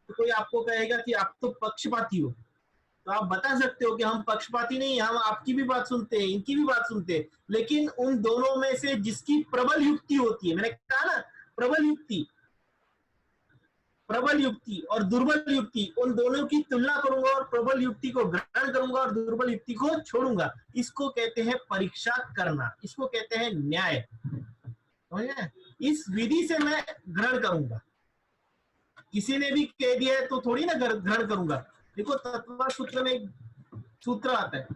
तो कोई आपको कहेगा कि आप तो पक्षपाती हो, तो आप बता सकते हो कि हम पक्षपाती नहीं, हम आपकी भी बात सुनते हैं, इनकी भी बात सुनते हैं। लेकिन उन दोनों में से जिसकी प्रबल युक्ति होती है, मैंने कहा ना, प्रबल युक्ति और दुर्बल युक्ति, उन दोनों की तुलना करूंगा और प्रबल युक्ति को ग्रहण करूंगा और दुर्बल युक्ति को छोड़ूंगा। इसको कहते हैं परीक्षा करना, इसको कहते हैं न्याय। इस विधि से मैं ग्रहण करूंगा। किसी ने भी कह दिया है तो थोड़ी ना ग्रहण करूंगा। देखो, तत्व सूत्र में एक सूत्र आता है,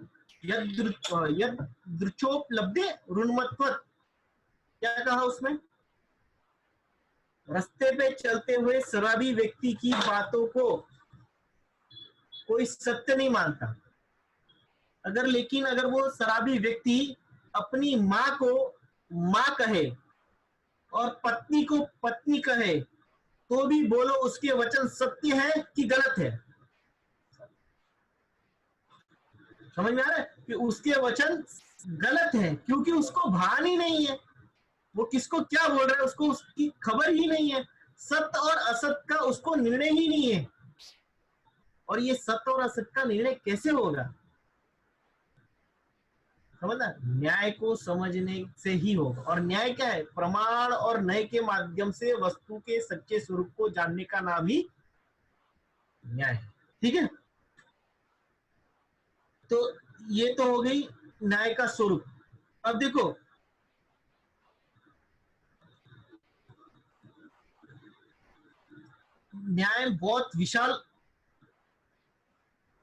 यद दृचोपलब्धे ऋणमत्वत्। क्या कहा उसमें? रास्ते पे चलते हुए शराबी व्यक्ति की बातों को कोई सत्य नहीं मानता। लेकिन अगर वो शराबी व्यक्ति अपनी माँ को माँ कहे और पत्नी को पत्नी कहे, तो भी बोलो उसके वचन सत्य है कि गलत है। समझ में आ रहा है कि उसके वचन गलत है, क्योंकि उसको भान ही नहीं है, वो किसको क्या बोल रहा है उसको उसकी खबर ही नहीं है, सत्य और असत्य का उसको निर्णय ही नहीं है। और ये सत्य और असत्य का निर्णय कैसे होगा? समझना, न्याय को समझने से ही होगा। और न्याय क्या है? प्रमाण और नय के माध्यम से वस्तु के सच्चे स्वरूप को जानने का नाम ही न्याय है। ठीक है, तो ये तो हो गई न्याय का स्वरूप। अब देखो, न्याय बहुत विशाल,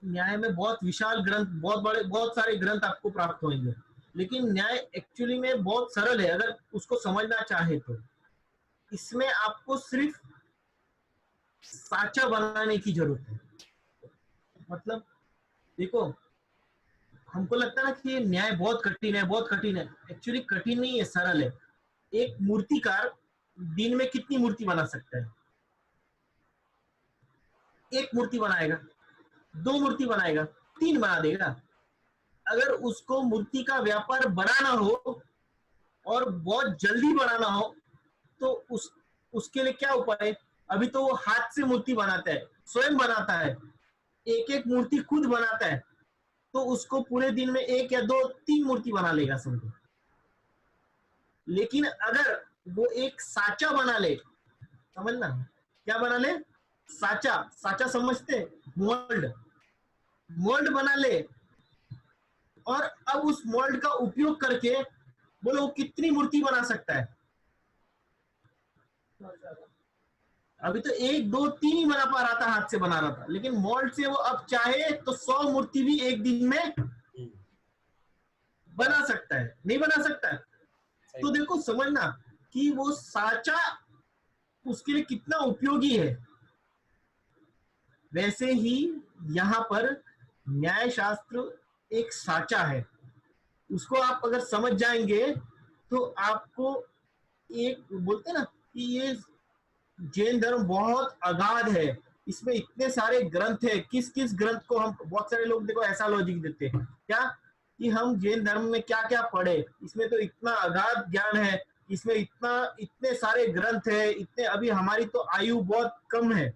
न्याय में बहुत विशाल ग्रंथ, बहुत बड़े, बहुत सारे ग्रंथ आपको प्राप्त होंगे, लेकिन न्याय एक्चुअली में बहुत सरल है अगर उसको समझना चाहे तो। इसमें आपको सिर्फ साचा बनाने की जरूरत है। मतलब देखो, हमको लगता है ना कि ये न्याय बहुत कठिन है, बहुत कठिन है। एक्चुअली कठिन नहीं है, सरल है। एक मूर्तिकार दिन में कितनी मूर्ति बना सकता है? एक मूर्ति बनाएगा, दो मूर्ति बनाएगा, तीन बना देगा। अगर उसको मूर्ति का व्यापार बढ़ाना हो और बहुत जल्दी बनाना हो तो उसके लिए क्या उपाय है? अभी तो वो हाथ से मूर्ति बनाता है, स्वयं बनाता है, एक एक मूर्ति खुद बनाता है, तो उसको पूरे दिन में एक या दो तीन मूर्ति बना लेगा समझो। लेकिन अगर वो एक साचा बना ले, समझना क्या बना ले? साचा, साचा समझते? मोल्ड, मोल्ड बना ले, और अब उस मोल्ड का उपयोग करके बोलो वो कितनी मूर्ति बना सकता है? अभी तो एक दो तीन ही बना पा रहा था, हाथ से बना रहा था, लेकिन मोल्ड से वो अब चाहे तो 100 मूर्ति भी एक दिन में बना सकता है। नहीं बना सकता है? तो देखो समझना कि वो साचा उसके लिए कितना उपयोगी है। वैसे ही यहाँ पर न्याय शास्त्र एक साचा है, उसको आप अगर समझ जाएंगे तो आपको, एक बोलते ना कि ये जैन धर्म बहुत अगाध है, इसमें इतने सारे ग्रंथ है, किस किस ग्रंथ को हम, बहुत सारे लोग देखो ऐसा लॉजिक देते हैं क्या कि हम जैन धर्म में क्या क्या पढ़े, इसमें तो इतना अगाध ज्ञान है, इसमें इतना, इतने सारे ग्रंथ है, इतने, अभी हमारी तो आयु बहुत कम है।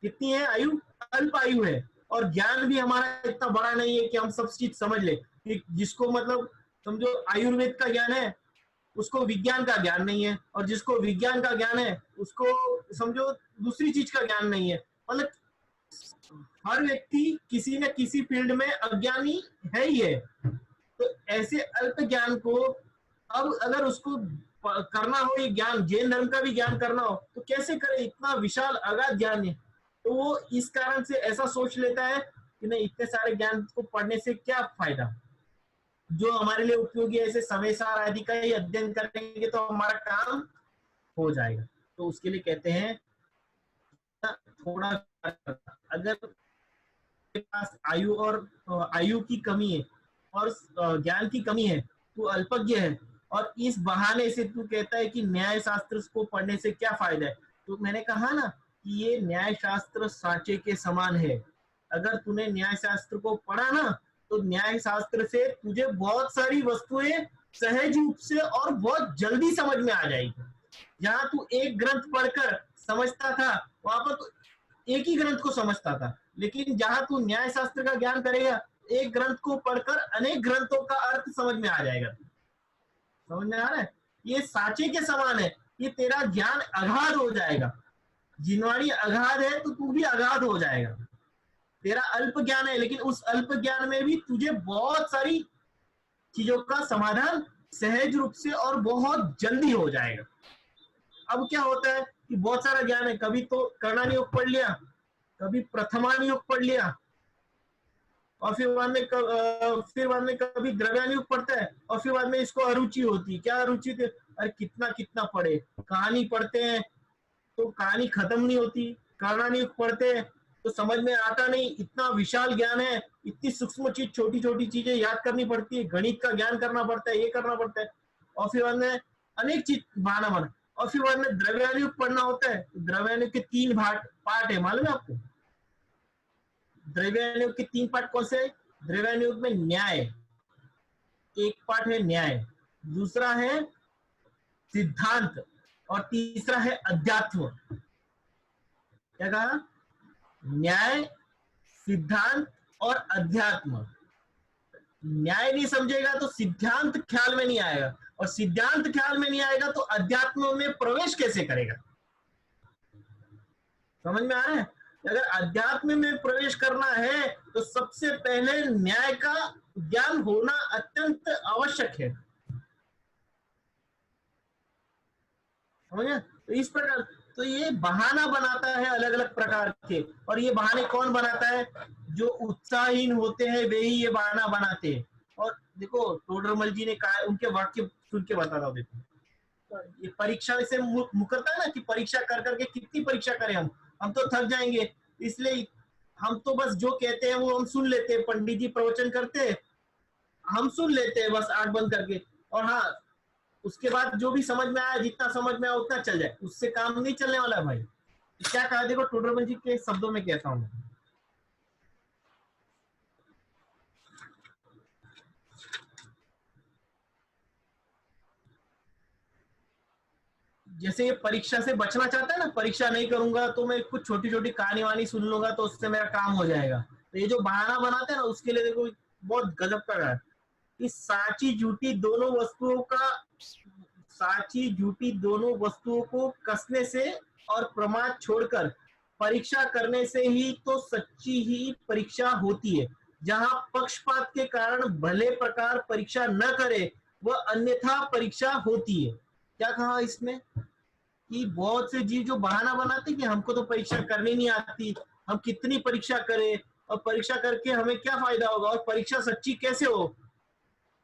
कितनी है आयु? अल्प आयु है, और ज्ञान भी हमारा इतना बड़ा नहीं है कि हम सब चीज समझ ले। कि जिसको मतलब समझो आयुर्वेद का ज्ञान है, उसको विज्ञान का ज्ञान नहीं है, और जिसको विज्ञान का ज्ञान है उसको समझो दूसरी चीज का ज्ञान नहीं है। मतलब हर व्यक्ति किसी न किसी फील्ड में अज्ञानी है ही है। तो ऐसे अल्प ज्ञान को अब अगर उसको करना हो, ये ज्ञान जैन धर्म का भी ज्ञान करना हो तो कैसे करे? इतना विशाल अगाध ज्ञान है। तो वो इस कारण से ऐसा सोच लेता है कि नहीं, इतने सारे ज्ञान को पढ़ने से क्या फायदा, जो हमारे लिए उपयोगी है, ऐसे समय सार आदि का ही अध्ययन करेंगे तो हमारा काम हो जाएगा। तो उसके लिए कहते हैं थोड़ा, अगर के पास आयु और आयु की कमी है और ज्ञान की कमी है, तू अल्पज्ञ है, और इस बहाने से तू कहता है कि न्याय शास्त्र को पढ़ने से क्या फायदा है। तो मैंने कहा ना कि ये न्याय शास्त्र साँचे के समान है। अगर तूने न्याय शास्त्र को पढ़ा ना तो न्याय शास्त्र से तुझे बहुत सारी वस्तुएं सहज रूप से और बहुत जल्दी समझ में आ जाएगी। जहां तू एक ग्रंथ पढ़कर समझता था, वहां पर तो एक ही ग्रंथ को समझता था, लेकिन जहां तू न्याय शास्त्र का ज्ञान करेगा, एक ग्रंथ को पढ़कर अनेक ग्रंथों का अर्थ समझ में आ जाएगा। समझ में आ रहा है? ये साँचे के समान है, ये तेरा ज्ञान अगाध हो जाएगा। जिनवाणी अगाध है तो तू भी अगाध हो जाएगा। तेरा अल्प ज्ञान है, लेकिन उस अल्प ज्ञान में भी तुझे बहुत सारी चीजों का समाधान सहज रूप से और बहुत जल्दी हो जाएगा। अब क्या होता है कि बहुत सारा ज्ञान है, कभी तो कर्णानुयोग पढ़ लिया, कभी प्रथमानुयोग पढ़ लिया, और फिर बाद में कभी द्रव्यानुयोग पढ़ता है, और फिर बाद में इसको अरुचि होती है। क्या अरुचि थी? अरे कितना कितना पढ़े, कहानी पढ़ते हैं तो कहानी खत्म नहीं होती, कर्णानुयोग पढ़ते हैं तो समझ में आता नहीं, इतना विशाल ज्ञान है, इतनी सूक्ष्म चीज, छोटी छोटी चीजें याद करनी पड़ती है, गणित का ज्ञान करना पड़ता है, ये करना पड़ता है, और फिर बाद में अनेक चीज बहाना बना, और फिर बाद में द्रव्यानुग पढ़ना होता है। द्रव्यानुग के 3 पार्ट है, मालूम है आपको? द्रव्यानुग के 3 पार्ट कौन से है? द्रव्यानुग में न्याय एक पार्ट है, न्याय दूसरा है सिद्धांत, और तीसरा है अध्यात्म। क्या कहा? न्याय, सिद्धांत और अध्यात्म। न्याय नहीं समझेगा तो सिद्धांत ख्याल में नहीं आएगा, और सिद्धांत ख्याल में नहीं आएगा तो अध्यात्म में प्रवेश कैसे करेगा? समझ में आ रहा है? अगर अध्यात्म में प्रवेश करना है तो सबसे पहले न्याय का ज्ञान होना अत्यंत आवश्यक है। समझे? तो इस प्रकार तो ये बहाना बनाता है अलग अलग प्रकार के, और ये बहाने कौन बनाता है? जो उत्साहहीन होते हैं वे ही ये बहाना बनाते हैं। और देखो टोडरमल जी ने कहा, उनके वाक्य सुन के बताता हूँ। देखो ये परीक्षा से मुकरता है ना कि परीक्षा कर करके कितनी परीक्षा करें हम तो थक जाएंगे, इसलिए हम तो बस जो कहते हैं वो हम सुन लेते हैं। पंडित जी प्रवचन करते हैं, हम सुन लेते हैं बस आंख बंद करके, और हाँ उसके बाद जो भी समझ में आया, जितना समझ में आया उतना चल जाए, उससे काम नहीं चलने वाला है भाई। क्या कहा देखो टोडरमल जी के शब्दों में कहता हूँ। जैसे ये परीक्षा से बचना चाहता है ना, परीक्षा नहीं करूंगा तो मैं कुछ छोटी छोटी कहानी वानी सुन लूंगा तो उससे मेरा काम हो जाएगा। तो ये जो बहाना बनाते हैं ना, उसके लिए देखो बहुत गजब का है कि साची झूठी दोनों वस्तुओं को कसने से और प्रमाद छोड़कर परीक्षा करने से ही तो सच्ची ही परीक्षा होती है। जहां पक्षपात के कारण भले प्रकार परीक्षा न करे वह अन्यथा परीक्षा होती है। क्या कहा इसमें? कि बहुत से जीव जो बहाना बनाते कि हमको तो परीक्षा करनी नहीं आती, हम कितनी परीक्षा करें, और परीक्षा करके हमें क्या फायदा होगा, और परीक्षा सच्ची कैसे हो।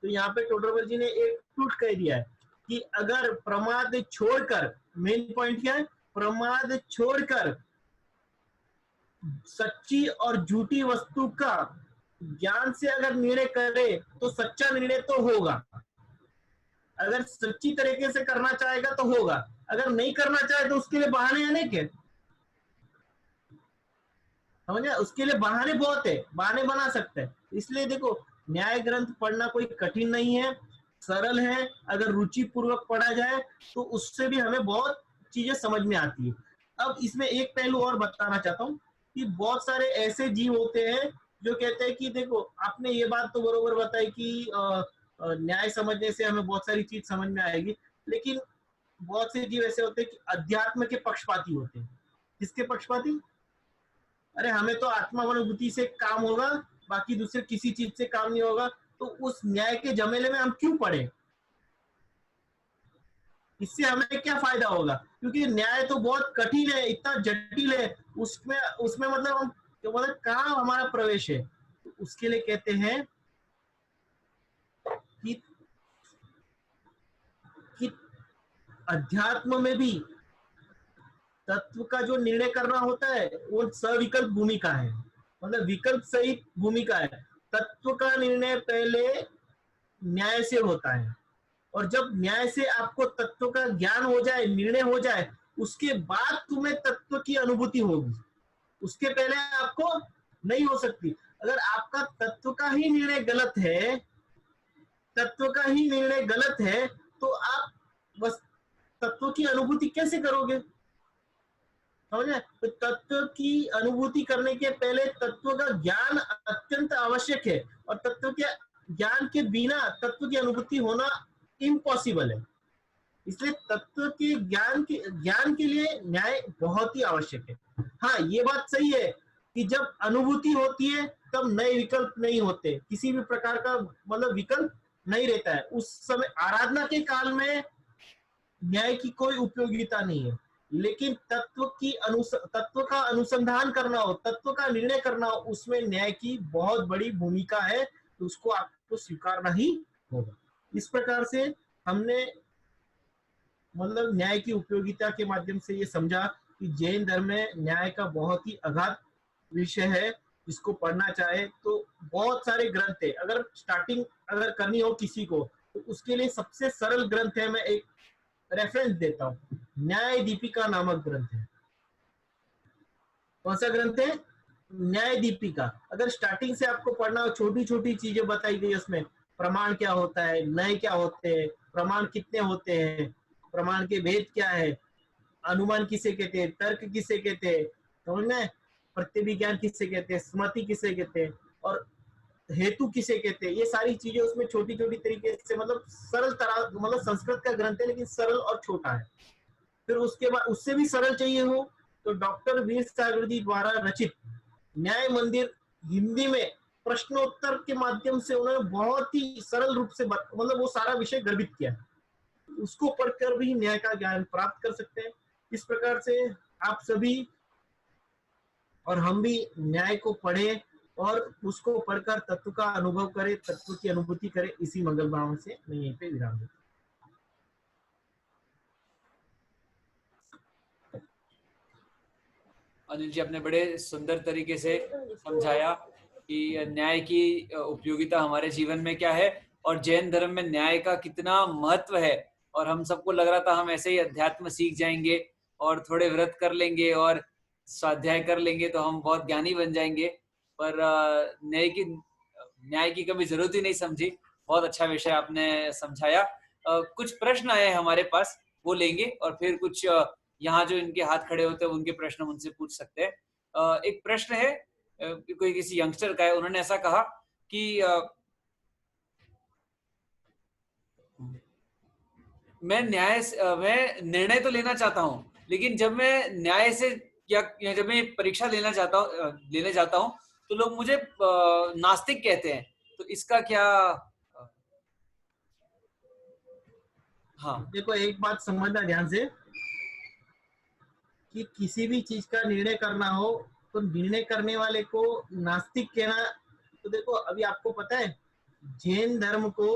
तो यहाँ पे टोडरमल जी ने एक टूट कह दिया है कि अगर प्रमाद छोड़कर, मेन पॉइंट क्या है, प्रमाद छोड़कर सच्ची और झूठी वस्तु का ज्ञान से अगर निर्णय करे तो सच्चा निर्णय तो होगा। अगर सच्ची तरीके से करना चाहेगा तो होगा, अगर नहीं करना चाहे तो उसके लिए बहाने अनेक है। समझे? उसके लिए बहाने बहुत है, बहाने बना सकते हैं। इसलिए देखो न्याय ग्रंथ पढ़ना कोई कठिन नहीं है, सरल है। अगर रुचि पूर्वक पढ़ा जाए तो उससे भी हमें बहुत चीजें समझ में आती है। अब इसमें एक पहलू और बताना चाहता हूँ कि बहुत सारे ऐसे जीव होते हैं जो कहते हैं कि देखो आपने ये बात तो बरोबर बताई कि न्याय समझने से हमें बहुत सारी चीज समझ में आएगी, लेकिन बहुत से जीव ऐसे होते हैं कि अध्यात्म के पक्षपाती होते हैं। किसके पक्षपाती? अरे हमें तो आत्मानुभूति से काम होगा, बाकी दूसरे किसी चीज से काम नहीं होगा, तो उस न्याय के झमेले में हम क्यों पड़े? इससे हमें क्या फायदा होगा? क्योंकि न्याय तो बहुत कठिन है, इतना जटिल है, उसमें उसमें मतलब हम मतलब कहाँ हमारा प्रवेश है। तो उसके लिए कहते हैं कि, कि अध्यात्म में भी तत्व का जो निर्णय करना होता है वो सविकल्प भूमिका है, मतलब विकल्प सहित भूमिका है। तत्व का निर्णय पहले न्याय से होता है, और जब न्याय से आपको तत्व का ज्ञान हो जाए, निर्णय हो जाए, उसके बाद तुम्हें तत्व की अनुभूति होगी। उसके पहले आपको नहीं हो सकती। अगर आपका तत्व का ही निर्णय गलत है, तत्व का ही निर्णय गलत है, तो आप बस तत्व की अनुभूति कैसे करोगे? समझे? तो तत्व की अनुभूति करने के पहले तत्व का ज्ञान अत्यंत आवश्यक है, और तत्व के ज्ञान के बिना तत्व की अनुभूति होना इम्पॉसिबल है। इसलिए तत्व के ज्ञान के लिए न्याय बहुत ही आवश्यक है। हाँ ये बात सही है कि जब अनुभूति होती है तब नए विकल्प नहीं होते, किसी भी प्रकार का मतलब विकल्प नहीं रहता है। उस समय आराधना के काल में न्याय की कोई उपयोगिता नहीं है, लेकिन तत्व का अनुसंधान करना हो, तत्व का निर्णय करना हो, उसमें न्याय की बहुत बड़ी भूमिका है, तो उसको आपको स्वीकारना ही होगा। इस प्रकार से हमने मतलब न्याय की उपयोगिता के माध्यम से ये समझा कि जैन धर्म में न्याय का बहुत ही अगाध विषय है। जिसको पढ़ना चाहे तो बहुत सारे ग्रंथ है। अगर स्टार्टिंग अगर करनी हो किसी को तो उसके लिए सबसे सरल ग्रंथ है, मैं एक रेफरेंस देता हूँ, न्याय दीपिका नामक ग्रंथ है। कौन सा ग्रंथ है? न्याय दीपिका। अगर स्टार्टिंग से आपको पढ़ना हो, छोटी छोटी चीजें बताई गई उसमें, प्रमाण क्या होता है, न्याय क्या होते हैं, प्रमाण कितने होते हैं, प्रमाण के भेद क्या है, अनुमान किसे कहते हैं, तर्क किसे कहते हैं, समझ में, प्रत्यभिज्ञान किसे कहते हैं, स्मृति किसे कहते हैं, और हेतु किसे कहते हैं, ये सारी चीजें उसमें छोटी छोटी तरीके से, मतलब सरल तरह, मतलब संस्कृत का ग्रंथ है लेकिन सरल और छोटा है। फिर उसके बाद उससे भी सरल चाहिए हो तो डॉक्टर वीर सागर जी द्वारा रचित न्याय मंदिर, हिंदी में प्रश्नोत्तर के माध्यम से उन्होंने बहुत ही सरल रूप से मतलब वो सारा विषय गर्भित किया है, उसको पढ़कर भी न्याय का ज्ञान प्राप्त कर सकते हैं। इस प्रकार से आप सभी और हम भी न्याय को पढ़े और उसको पढ़कर तत्व का अनुभव करें, तत्व की अनुभूति करें। इसी मंगल भाव से मैं यहीं पे विराम देता हूं। अनिल जी, आपने बड़े सुंदर तरीके से समझाया कि न्याय की उपयोगिता हमारे जीवन में क्या है और जैन धर्म में न्याय का कितना महत्व है। और हम सबको लग रहा था हम ऐसे ही अध्यात्म सीख जाएंगे और थोड़े व्रत कर लेंगे और स्वाध्याय कर लेंगे तो हम बहुत ज्ञानी बन जाएंगे, पर न्याय की कभी जरूरत ही नहीं समझी। बहुत अच्छा विषय आपने समझाया। कुछ प्रश्न आए हमारे पास, वो लेंगे और फिर कुछ यहाँ जो इनके हाथ खड़े होते हैं उनके प्रश्न उनसे पूछ सकते हैं। एक प्रश्न है कोई किसी यंगस्टर का है, उन्होंने ऐसा कहा कि मैं निर्णय तो लेना चाहता हूँ, लेकिन जब मैं न्याय से या जब मैं परीक्षा लेने जाता हूँ तो लोग मुझे नास्तिक कहते हैं, तो इसका क्या? हाँ, देखो एक बात समझना ध्यान से, कि किसी भी चीज का निर्णय करना हो तो निर्णय करने वाले को नास्तिक कहना, तो देखो अभी आपको पता है जैन धर्म को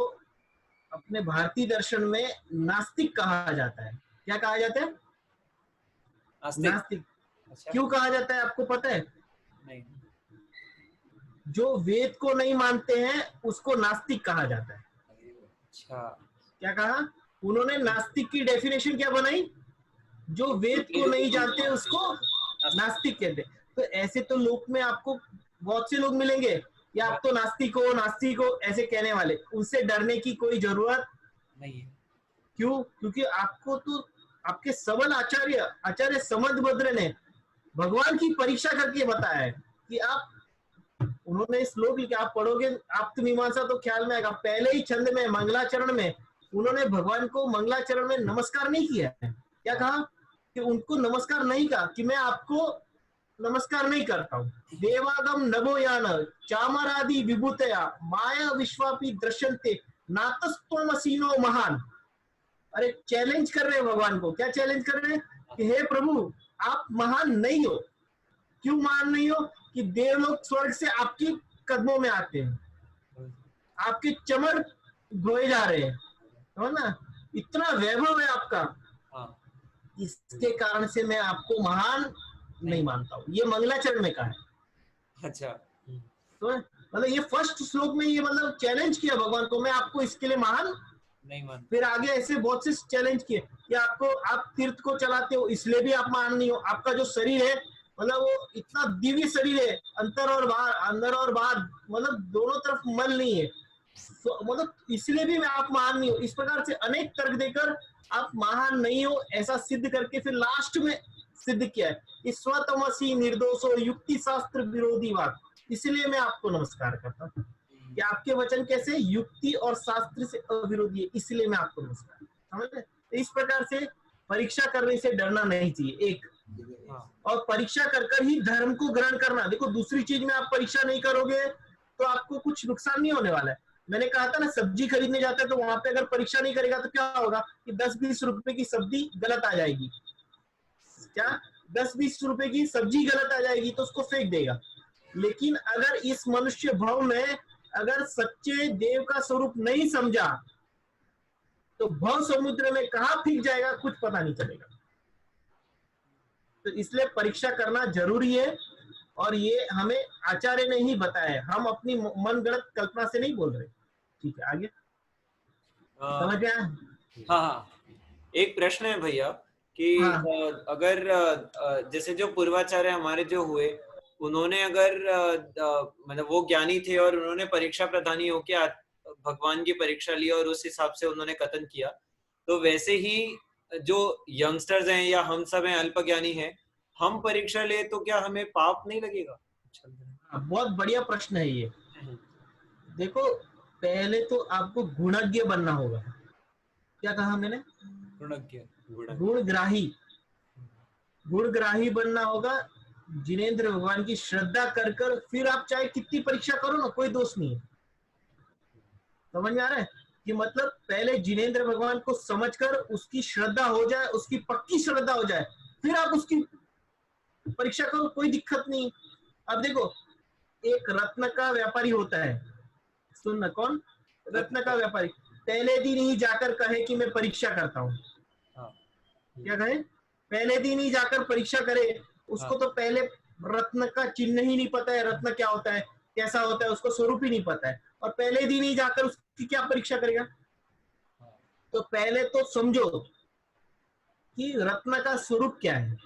अपने भारतीय दर्शन में नास्तिक कहा जाता है। क्या कहा जाता है? नास्तिक। नास्तिक। अच्छा। क्यों कहा जाता है आपको पता है? नहीं। जो वेद को नहीं मानते हैं उसको नास्तिक कहा जाता है। अच्छा। क्या कहा उन्होंने? नास्तिक की डेफिनेशन क्या बनाई? जो वेद को नहीं जानते उसको नास्तिक कहते हैं। तो ऐसे तो लोक में आपको बहुत से लोग मिलेंगे कि आप तो नास्तिक हो ऐसे कहने वाले, उनसे डरने की कोई जरूरत नहीं है। क्यों? क्योंकि आपको तो आपके सबल आचार्य समंतभद्र ने भगवान की परीक्षा करके बताया है कि आप, उन्होंने श्लोक लिखा, आप पढ़ोगे आप्तमीमांसा तो ख्याल में आएगा, पहले ही छंद में मंगलाचरण में उन्होंने भगवान को मंगलाचरण में नमस्कार नहीं किया है। क्या कहा? कि उनको नमस्कार नहीं कहा कि मैं आपको नमस्कार नहीं करता हूँ। देवागम नभोयान चामरादि विभूतया माया विश्वापी दृश्यन्ते नातस्त्वमसीनो महान। अरे चैलेंज कर रहे हैं भगवान को। क्या चैलेंज कर रहे हैं? कि हे प्रभु आप महान नहीं हो। क्यों महान नहीं हो? कि देवलोक स्वर्ग से आपकी कदमों में आते हैं, आपके चमर धोए जा रहे हैं, समझ ना, इतना वैभव है आपका, इसके कारण से मैं आपको महान नहीं मानता हूँ। ये मंगलाचरण में कहा है। अच्छा। तो मतलब ये फर्स्ट श्लोक में ये मतलब चैलेंज किया भगवान को, मैं आपको इसके लिए महान नहीं मान। फिर आगे ऐसे बहुत से चैलेंज किए कि आपको, आप तीर्थ को चलाते हो इसलिए भी आप महान नहीं हो, आपका जो शरीर है मतलब वो इतना दिव्य शरीर है, अंदर और बाहर मतलब दोनों तरफ मल नहीं है, तो मतलब इसलिए भी मैं आप महान नहीं हो। इस प्रकार से अनेक तर्क देकर आप महान नहीं हो ऐसा सिद्ध करके फिर लास्ट में सिद्ध किया है, स्वतमसी निर्दोषो युक्ति शास्त्र विरोधी बात, इसलिए मैं आपको नमस्कार करता हूँ कि आपके वचन कैसे युक्ति और शास्त्र से अविरोधी है, इसलिए मैं आपको नमस्कार। समझ रहे? तो इस प्रकार से परीक्षा करने से डरना नहीं चाहिए एक, और परीक्षा कर कर ही धर्म को ग्रहण करना। देखो दूसरी चीज में आप परीक्षा नहीं करोगे तो आपको कुछ नुकसान नहीं होने वाला है। मैंने कहा था ना, सब्जी खरीदने जाते हैं तो वहां पे अगर परीक्षा नहीं करेगा तो क्या होगा कि 10-20 रुपए की सब्जी गलत आ जाएगी। क्या 10-20 रुपए की सब्जी गलत आ जाएगी तो उसको फेंक देगा। लेकिन अगर इस मनुष्य भाव में अगर सच्चे देव का स्वरूप नहीं समझा तो भव समुद्र में कहां फीक जाएगा कुछ पता नहीं चलेगा। तो इसलिए परीक्षा करना जरूरी है, और ये हमें आचार्य ने ही बताया है, हम अपनी मनगढ़ंत कल्पना से नहीं बोल रहे। ठीक है आगे समझ गया? हाँ हाँ। एक प्रश्न है भैया कि हाँ अगर जैसे जो पूर्वाचार्य हमारे जो हुए, उन्होंने अगर मतलब वो ज्ञानी थे और उन्होंने परीक्षा प्रधानी होके भगवान की परीक्षा ली और उस हिसाब से उन्होंने कथन किया, तो वैसे ही जो यंगस्टर्स हैं या हम सब हैं अल्पज्ञानी हैं, हम परीक्षा ले तो क्या हमें पाप नहीं लगेगा? हाँ, बहुत बढ़िया प्रश्न है ये। देखो, पहले तो आपको गुणज्ञ बनना होगा। क्या कहा मैंने? गुणज्ञ, गुणग्राही। गुणग्राही बनना होगा। जिनेंद्र भगवान की श्रद्धा कर कर फिर आप चाहे कितनी परीक्षा करो ना, कोई दोष नहीं है। समझ में आ रहा है कि मतलब पहले जिनेंद्र भगवान को समझकर उसकी श्रद्धा हो जाए, उसकी पक्की श्रद्धा हो जाए, फिर आप उसकी परीक्षा करो, कोई दिक्कत नहीं। अब देखो, एक रत्न का व्यापारी होता है, सुनना, कौन? रत्न का व्यापारी। पहले दिन ही जाकर कहे कि मैं परीक्षा करता हूँ, क्या कहे? पहले दिन ही जाकर परीक्षा करे। उसको तो पहले रत्न का चिन्ह ही नहीं पता है, रत्न क्या होता है, कैसा होता है, उसको स्वरूप ही नहीं पता है, और पहले दिन ही जाकर उसकी क्या परीक्षा करेगा? तो पहले तो समझो कि रत्न का स्वरूप क्या है।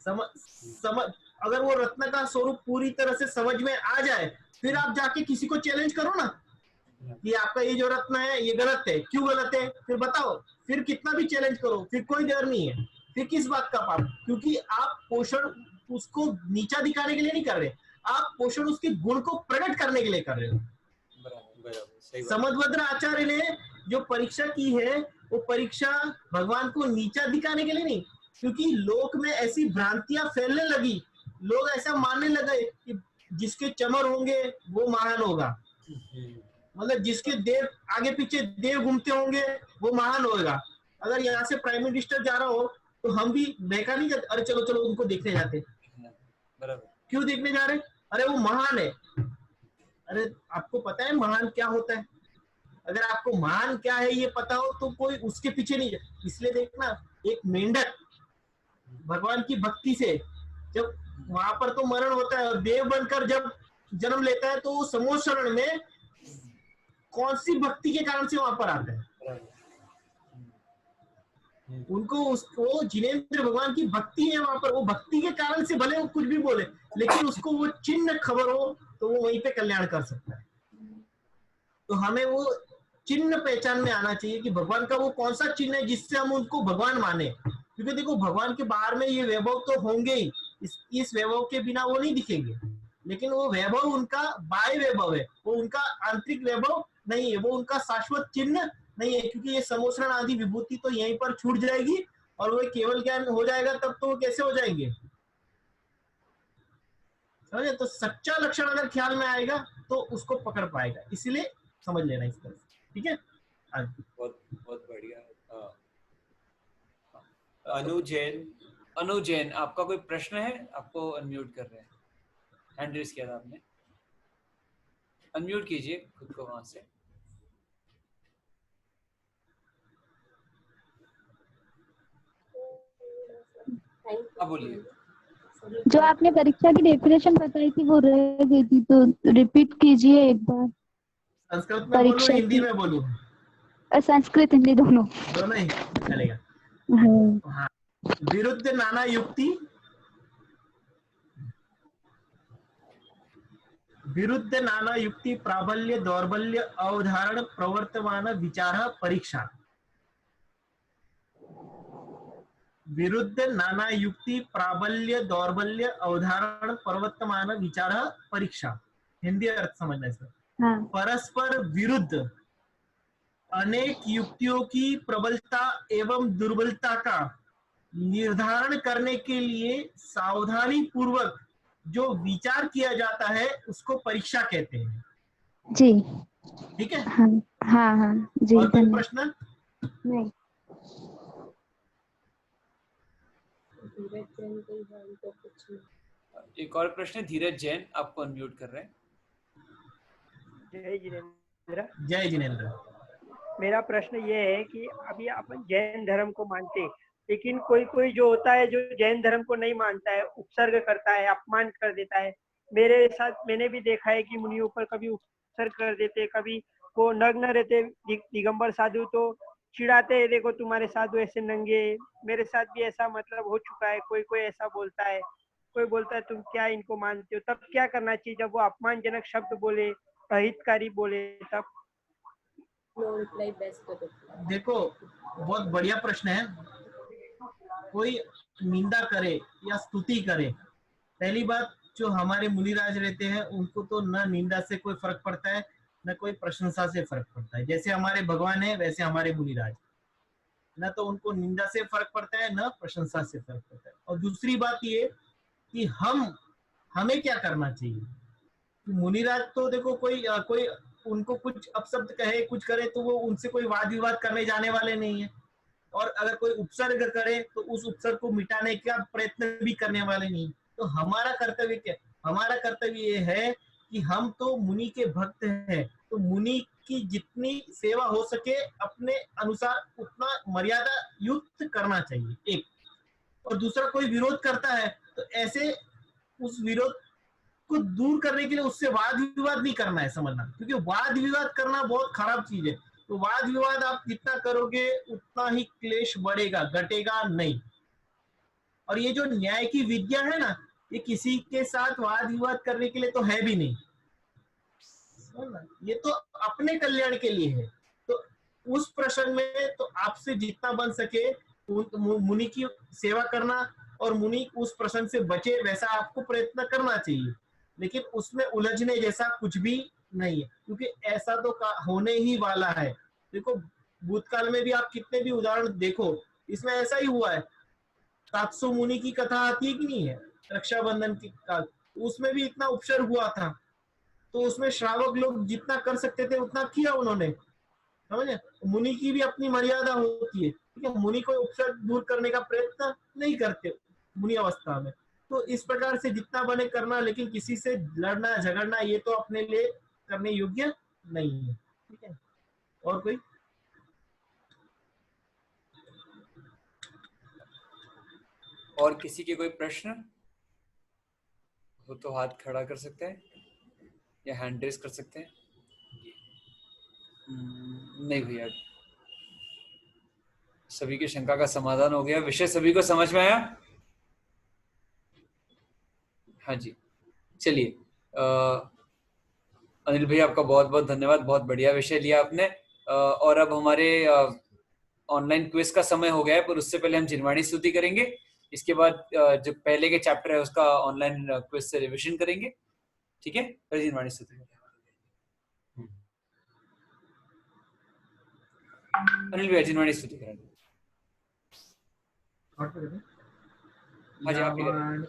समझ अगर वो रत्न का स्वरूप पूरी तरह से समझ में आ जाए, फिर आप जाके किसी को चैलेंज करो ना कि आपका ये जो रत्न है ये गलत है, क्यों गलत है, फिर बताओ। फिर कितना भी चैलेंज करो, फिर कोई डर नहीं है। फिर किस बात का पाप? क्योंकि आप पोषण उसको नीचा दिखाने के लिए नहीं कर रहे, आप पोषण उसके गुण को प्रकट करने के लिए कर रहे हो। समदभद्र आचार्य ने जो परीक्षा की है, वो परीक्षा भगवान को नीचा दिखाने के लिए नहीं, क्योंकि लोक में ऐसी भ्रांतियां फैलने लगी, लोग ऐसा मानने लगे कि जिसके चमर होंगे वो महान होगा, मतलब जिसके देव आगे पीछे देव घूमते होंगे वो महान होगा। अगर यहाँ से प्राइम मिनिस्टर जा रहा हो तो हम भी बहका नहीं जाते, अरे चलो चलो उनको देखने जाते। क्यों देखने जा रहे? अरे वो महान है। अरे आपको पता है महान क्या होता है? अगर आपको महान क्या है ये पता हो तो कोई उसके पीछे नहीं जाए। इसलिए देखना, एक मेंढक भगवान की भक्ति से जब वहां पर तो मरण होता है और देव बनकर जब जन्म लेता है, तो वो समोशरण में कौन सी भक्ति के कारण से वहां पर आता है? उनको उसको जिनेंद्र भगवान की भक्ति है वहां पर, वो भक्ति के कारण से भले वो कुछ भी बोले, लेकिन उसको वो चिन्ह खबर हो तो वो वहीं पे कल्याण कर सकता है। तो हमें वो चिन्ह पहचान में आना चाहिए कि भगवान का वो कौन सा चिन्ह है जिससे हम उनको भगवान माने। क्योंकि देखो, भगवान के बाहर में ये वैभव तो होंगे ही, इस वैभव के बिना वो नहीं दिखेंगे, लेकिन वो वैभव उनका बाह्य वैभव है, वो उनका आंतरिक वैभव नहीं है, वो उनका शाश्वत चिन्ह नहीं है। क्योंकि ये समोसरण आदि विभूति तो यहीं पर छूट जाएगी, और वो केवल ज्ञान हो जाएगा तब तो वो कैसे हो जाएंगे? समझे? तो सच्चा लक्षण अगर ख्याल में आएगा तो उसको पकड़ पाएगा, इसीलिए समझ लेना इस तरह से। ठीक है, बहुत बहुत बढ़िया। अनु जैन, आपका कोई प्रश्न है? आपको अनम्यूट कर रहे हैं, हैंड रेज किया था आपने, अनम्यूट कीजिए खुद को वहां से। हाँ बोलिए। जो आपने परीक्षा की डेफिनेशन बताई थी वो रह गई थी, तो रिपीट कीजिए एक बार। संस्कृत में बोलूं, हिंदी में बोलूं? संस्कृत हिंदी दोनों। दोनों ही चलेगा। हाँ, विरुद्ध नाना युक्ति, विरुद्ध नाना युक्ति प्राबल्य दौर्बल्य अवधारण प्रवर्तमान विचार परीक्षा। विरुद्ध नाना युक्ति प्राबल्य दौर्बल्य अवधारण प्रवर्तमान विचार परीक्षा। हिंदी अर्थ समझना इसका। हाँ। परस्पर विरुद्ध अनेक युक्तियों की प्रबलता एवं दुर्बलता का निर्धारण करने के लिए सावधानी पूर्वक जो विचार किया जाता है उसको परीक्षा कहते हैं। जी, ठीक है। हाँ हाँ हाँ जी। और कोई प्रश्न? नहीं। एक और प्रश्न, धीरज जैन, आपको अनम्यूट कर रहे हैं। जय जिनेंद्र। जय जिनेंद्र। मेरा प्रश्न ये है कि अभी अपन जैन धर्म को मानते, लेकिन कोई कोई जो होता है जो जैन धर्म को नहीं मानता है, उपसर्ग करता है, अपमान कर देता है। मेरे साथ मैंने भी देखा है कि मुनियों पर कभी उपसर्ग कर देते, कभी वो नग्न रहते दिगंबर साधु तो चिढ़ाते हैं, देखो तुम्हारे साधु ऐसे नंगे, मेरे साथ भी ऐसा मतलब हो चुका है, कोई कोई ऐसा बोलता है, कोई बोलता है तुम क्या इनको मानते हो, तब क्या करना चाहिए जब वो अपमानजनक शब्द बोले, अहितकारी बोले तब? देखो, बहुत बढ़िया प्रश्न है। कोई निंदा करे या स्तुति करे, पहली बात, जो हमारे मुनिराज रहते हैं उनको तो न निंदा से कोई फर्क पड़ता है, न कोई प्रशंसा से फर्क पड़ता है। जैसे हमारे भगवान है वैसे हमारे मुनिराज, न तो उनको निंदा से फर्क पड़ता है न प्रशंसा से फर्क पड़ता है। और दूसरी बात ये कि हमें क्या करना चाहिए। मुनिराज तो देखो, कोई उनको कुछ अपशब्द कहे, कुछ करे, तो वो उनसे कोई वाद विवाद करने जाने वाले नहीं है। और अगर कोई उपसर्ग करे तो उस उपसर्ग को मिटाने का प्रयत्न भी करने वाले नहीं। तो हमारा कर्तव्य क्या? हमारा कर्तव्य ये है कि हम तो मुनि के भक्त हैं, तो मुनि की जितनी सेवा हो सके अपने अनुसार उतना मर्यादा युक्त करना चाहिए, एक। और दूसरा, कोई विरोध करता है तो ऐसे उस विरोध को दूर करने के लिए उससे वाद विवाद नहीं करना है, समझना। क्योंकि वाद विवाद करना बहुत खराब चीज है। तो वाद विवाद आप जितना करोगे उतना ही क्लेश बढ़ेगा, घटेगा नहीं। और ये जो न्याय की विद्या है ना, ये किसी के साथ वाद विवाद करने के लिए तो है भी नहीं, ये तो अपने कल्याण के लिए है। तो उस प्रसंग में तो आपसे जितना बन सके मुनि की सेवा करना, और मुनि उस प्रसंग से बचे वैसा आपको प्रयत्न करना चाहिए। लेकिन उसमें उलझने जैसा कुछ भी नहीं है, क्योंकि ऐसा तो होने ही वाला है। देखो, भूतकाल में भी आप कितने भी उदाहरण देखो, इसमें ऐसा ही हुआ है। 700 मुनि की कथा आती है कि नहीं है, रक्षाबंधन की काल, उसमें भी इतना उपसर्ग हुआ था। तो उसमें श्रावक लोग जितना कर सकते थे उतना किया उन्होंने, समझे। मुनि की भी अपनी मर्यादा होती है, ठीक है। मुनि को उपसर्ग दूर करने का प्रयत्न नहीं करते मुनि अवस्था में। तो इस प्रकार से जितना बने करना, लेकिन किसी से लड़ना झगड़ना ये तो अपने लिए करने योग्य नहीं है, ठीक है। और कोई? और किसी के कोई प्रश्न हो तो हाथ खड़ा कर सकते हैं या हैंड रेस कर सकते हैं। नहीं भैया, सभी की शंका का समाधान हो गया। विषय सभी को समझ में आया? हाँ जी, चलिए। अनिल भैया, आपका बहुत बहुत धन्यवाद, बहुत बढ़िया विषय लिया आपने। और अब हमारे ऑनलाइन क्विज का समय हो गया है, पर उससे पहले हम जिनवाणी स्तुति करेंगे। इसके बाद जो पहले के चैप्टर है उसका ऑनलाइन क्विज से रिविजन करेंगे, ठीक है। फिर जिनवाणी स्तुति। अनिल भैया, जिनवाणी स्तुति करेंगे। हाँ जी, आप ही करें।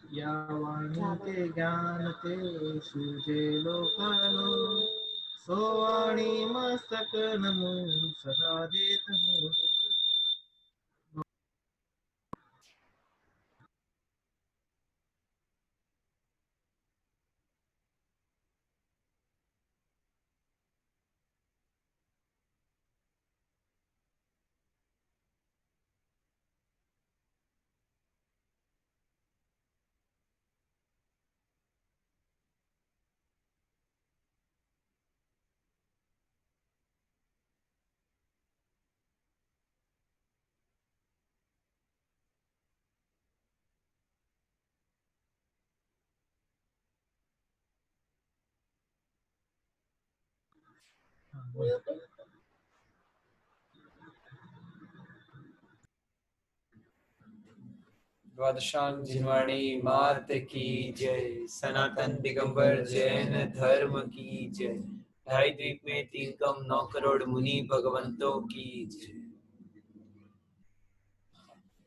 या वाणी के ज्ञान ते सूझे लोकालो, सो वाणी मस्तक नमो सदा देत हो। द्वादशांग जिनवाणी मात की जय। सनातन दिगंबर जैन धर्म की जय। ढाई द्वीप में 3 कम 9 करोड़ मुनि भगवंतों की जय।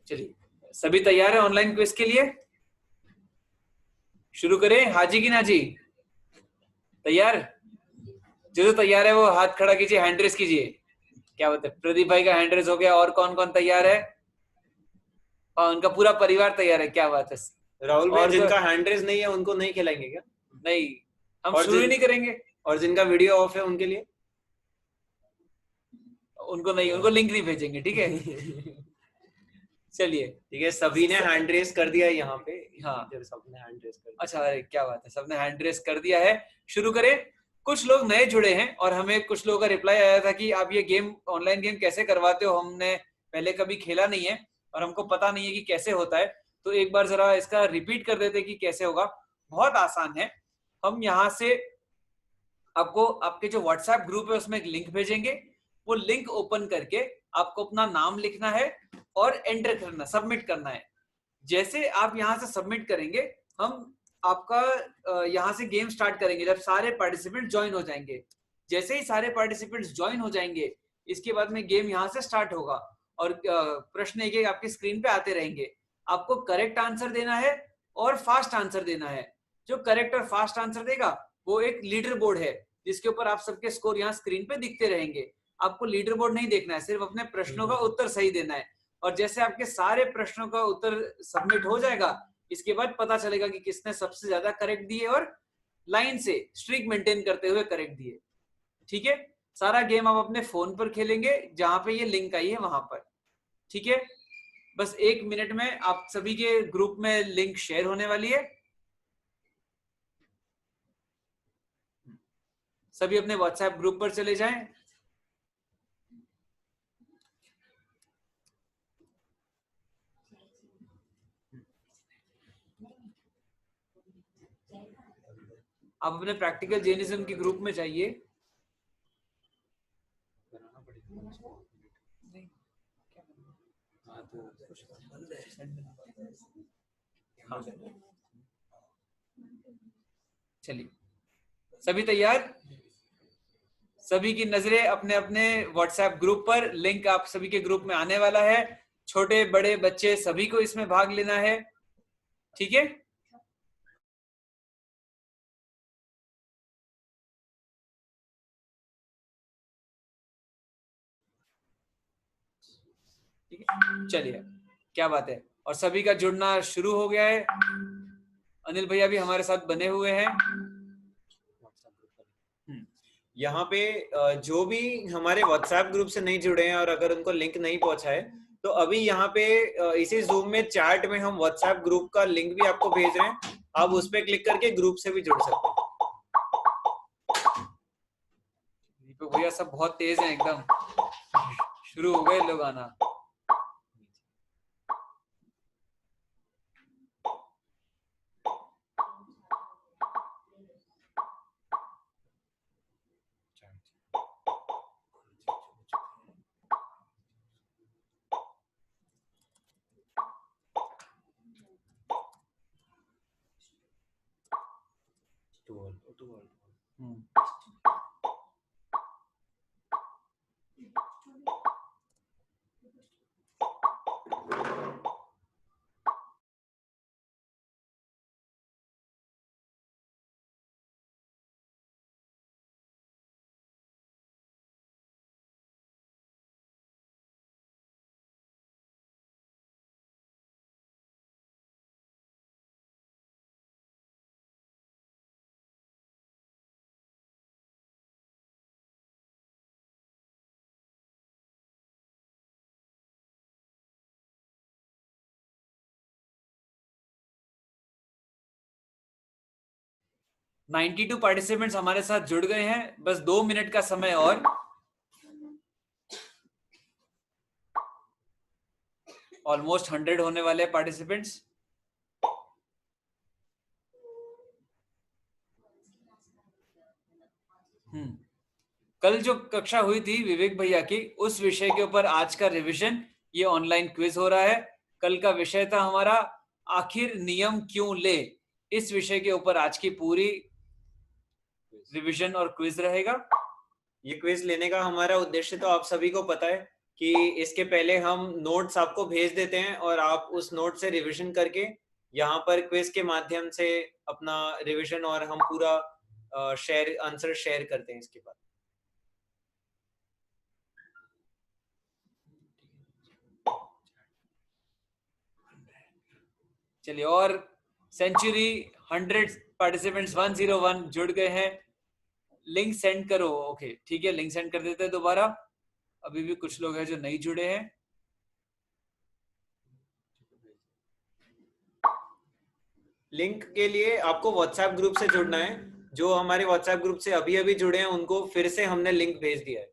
चलिए, सभी तैयार है ऑनलाइन क्विज के लिए? शुरू करें? हाजी की नाजी तैयार? जो तैयार है वो हाथ खड़ा कीजिए, हैंड रेस कीजिए। क्या बात है, प्रदीप भाई का हैंड रेस हो गया। और कौन कौन तैयार है? हाँ, उनका पूरा परिवार तैयार है। क्या बात है राहुल भाई, जिनका हैंड रेस नहीं है उनको नहीं खिलाएंगे क्या? नहीं, हम शुरू ही नहीं करेंगे। और जिनका वीडियो ऑफ है उनके लिए? उनको नहीं, उनको लिंक नहीं भेजेंगे, ठीक है। चलिए, ठीक है। सभी ने हैंड रेस कर दिया है यहाँ पे। हाँ, सबने हैंड रेस कर दिया। अच्छा, अरे क्या बात है, सबने हैंड रेस कर दिया है। शुरू करें? कुछ लोग नए जुड़े हैं और हमें कुछ लोगों का रिप्लाई आया था कि आप ये गेम, ऑनलाइन गेम कैसे करवाते हो, हमने पहले कभी खेला नहीं है और हमको पता नहीं है कि कैसे होता है, तो एक बार जरा इसका रिपीट कर देते कि कैसे होगा। बहुत आसान है। हम यहाँ से आपको आपके जो व्हाट्सएप ग्रुप है उसमें एक लिंक भेजेंगे, वो लिंक ओपन करके आपको अपना नाम लिखना है और एंटर करना, सबमिट करना है। जैसे आप यहाँ से सबमिट करेंगे, हम आपका यहाँ से गेम स्टार्ट करेंगे जब सारे पार्टिसिपेंट ज्वाइन हो जाएंगे। जैसे ही सारे पार्टिसिपेंट्स ज्वाइन हो जाएंगे, इसके बाद में गेम यहाँ से स्टार्ट होगा और प्रश्न एक एक आपकी स्क्रीन पे आते रहेंगे। आपको करेक्ट आंसर देना है और फास्ट आंसर देना है। जो करेक्ट और फास्ट आंसर देगा वो एक लीडर बोर्ड है जिसके ऊपर आप सबके स्कोर यहाँ स्क्रीन पे दिखते रहेंगे। आपको लीडर बोर्ड नहीं देखना है, सिर्फ अपने प्रश्नों का उत्तर सही देना है। और जैसे आपके सारे प्रश्नों का उत्तर सबमिट हो जाएगा, इसके बाद पता चलेगा कि किसने सबसे ज्यादा करेक्ट दिए और लाइन से स्ट्रिक मेंटेन करते हुए करेक्ट दिए। ठीक है, सारा गेम आप अपने फोन पर खेलेंगे जहां पे ये लिंक आई है वहां पर। ठीक है, बस 1 मिनट में आप सभी के ग्रुप में लिंक शेयर होने वाली है। सभी अपने व्हाट्सएप ग्रुप पर चले जाएं। आप अपने प्रैक्टिकल जैनिज्म के ग्रुप में जाइए। हाँ, चलिए, सभी तैयार? सभी की नजरें अपने अपने व्हाट्सएप ग्रुप पर, लिंक आप सभी के ग्रुप में आने वाला है। छोटे बड़े बच्चे सभी को इसमें भाग लेना है। ठीक है, ठीक है, चलिए, क्या बात है। और सभी का जुड़ना शुरू हो गया है। अनिल भैया भी हमारे साथ बने हुए हैं। यहाँ पे जो भी हमारे व्हाट्सएप ग्रुप से नहीं जुड़े हैं और अगर उनको लिंक नहीं पहुंचा है, तो अभी यहाँ पे इसी जूम में चैट में हम व्हाट्सएप ग्रुप का लिंक भी आपको भेज रहे हैं। आप उस पर क्लिक करके ग्रुप से भी जुड़ सकते हैं। दीपक भैया सब बहुत तेज हैं एकदम, शुरू हो गए लोग आना। $92 पार्टिसिपेंट्स हमारे साथ जुड़ गए हैं। बस 2 मिनट का समय और। ऑलमोस्ट 100 होने वाले पार्टिसिपेंट्स। कल जो कक्षा हुई थी विवेक भैया की, उस विषय के ऊपर आज का रिवीजन, ये ऑनलाइन क्विज हो रहा है। कल का विषय था हमारा आखिर नियम क्यों ले। इस विषय के ऊपर आज की पूरी रिवीजन और क्विज रहेगा। ये क्विज लेने का हमारा उद्देश्य तो आप सभी को पता है कि इसके पहले हम नोट्स आपको भेज देते हैं और आप उस नोट से रिवीजन करके यहाँ पर क्विज के माध्यम से अपना रिवीजन और हम पूरा आंसर शेयर करते हैं इसके बाद। चलिए, और सेंचुरी 100 पार्टिसिपेंट्स 101 जुड़ गए हैं। लिंक सेंड करो। ओके, ठीक है, लिंक सेंड कर देते हैं दोबारा। अभी भी कुछ लोग हैं जो नहीं जुड़े हैं। लिंक के लिए आपको व्हाट्सएप ग्रुप से जुड़ना है जो हमारे व्हाट्सएप ग्रुप से अभी अभी जुड़े हैं उनको फिर से हमने लिंक भेज दिया है।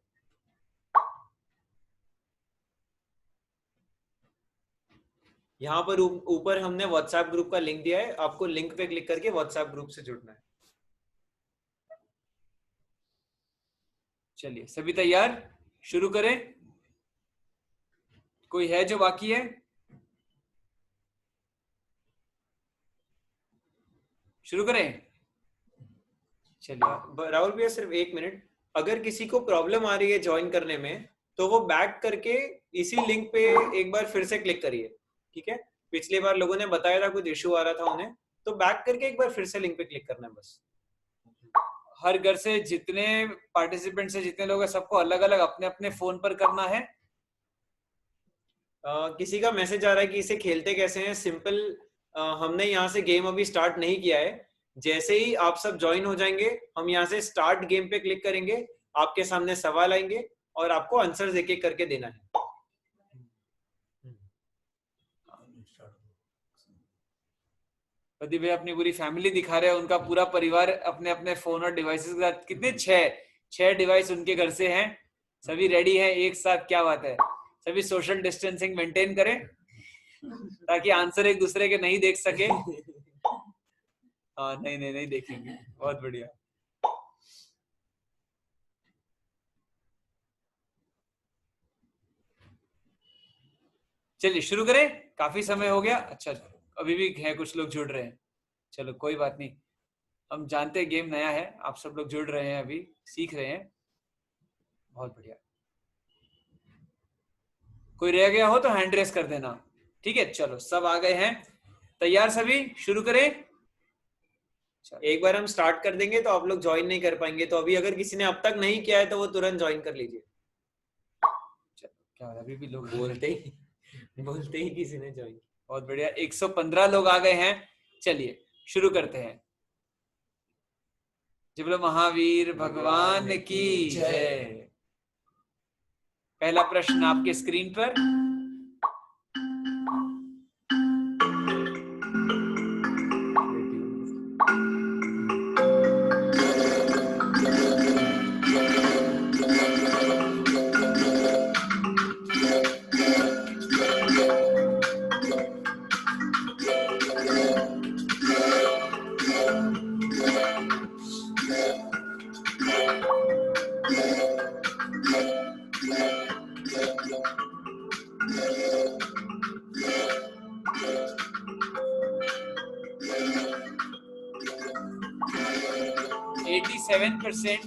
यहाँ पर ऊपर हमने व्हाट्सएप ग्रुप का लिंक दिया है, आपको लिंक पे क्लिक करके व्हाट्सएप ग्रुप से जुड़ना है। चलिए सभी तैयार, शुरू करें। कोई है जो बाकी है? शुरू करें। चलिए राहुल भैया सिर्फ 1 मिनट, अगर किसी को प्रॉब्लम आ रही है ज्वाइन करने में तो वो बैक करके इसी लिंक पे एक बार फिर से क्लिक करिए, ठीक है? पिछली बार लोगों ने बताया था कुछ इश्यू आ रहा था उन्हें, तो बैक करके एक बार फिर से लिंक पे क्लिक करना है बस। हर घर से जितने पार्टिसिपेंट्स हैं, जितने लोग हैं, सबको अलग अलग अपने अपने फोन पर करना है। किसी का मैसेज आ रहा है कि इसे खेलते कैसे हैं? सिंपल, हमने यहाँ से गेम अभी स्टार्ट नहीं किया है। जैसे ही आप सब ज्वाइन हो जाएंगे हम यहाँ से स्टार्ट गेम पे क्लिक करेंगे, आपके सामने सवाल आएंगे और आपको आंसर्स एक एक करके देना है। प्रदीप भाई अपनी पूरी फैमिली दिखा रहे हैं, उनका पूरा परिवार अपने अपने फोन और डिवाइसेस के साथ। कितने? 6 डिवाइस उनके घर से हैं, सभी रेडी हैं एक साथ। क्या बात है। सभी सोशल डिस्टेंसिंग मेंटेन करें ताकि आंसर एक दूसरे के नहीं देख सके। हाँ नहीं देखेंगे। बहुत बढ़िया। चलिए शुरू करें, काफी समय हो गया। अच्छा अभी भी है कुछ लोग जुड़ रहे हैं, चलो कोई बात नहीं। हम जानते हैं गेम नया है, आप सब लोग जुड़ रहे हैं, अभी सीख रहे हैं। बहुत बढ़िया। कोई रह गया हो तो हैंड रेस कर देना, ठीक है? चलो सब आ गए हैं, तैयार सभी? शुरू करें। एक बार हम स्टार्ट कर देंगे तो आप लोग ज्वाइन नहीं कर पाएंगे, तो अभी अगर किसी ने अब तक नहीं किया है तो वो तुरंत ज्वाइन कर लीजिए। क्या अभी भी लोग बोलते ही किसी ने ज्वाइन। बहुत बढ़िया, 115 लोग आ गए हैं। चलिए शुरू करते हैं। जय बोलो महावीर भगवान की जय। पहला प्रश्न आपके स्क्रीन पर।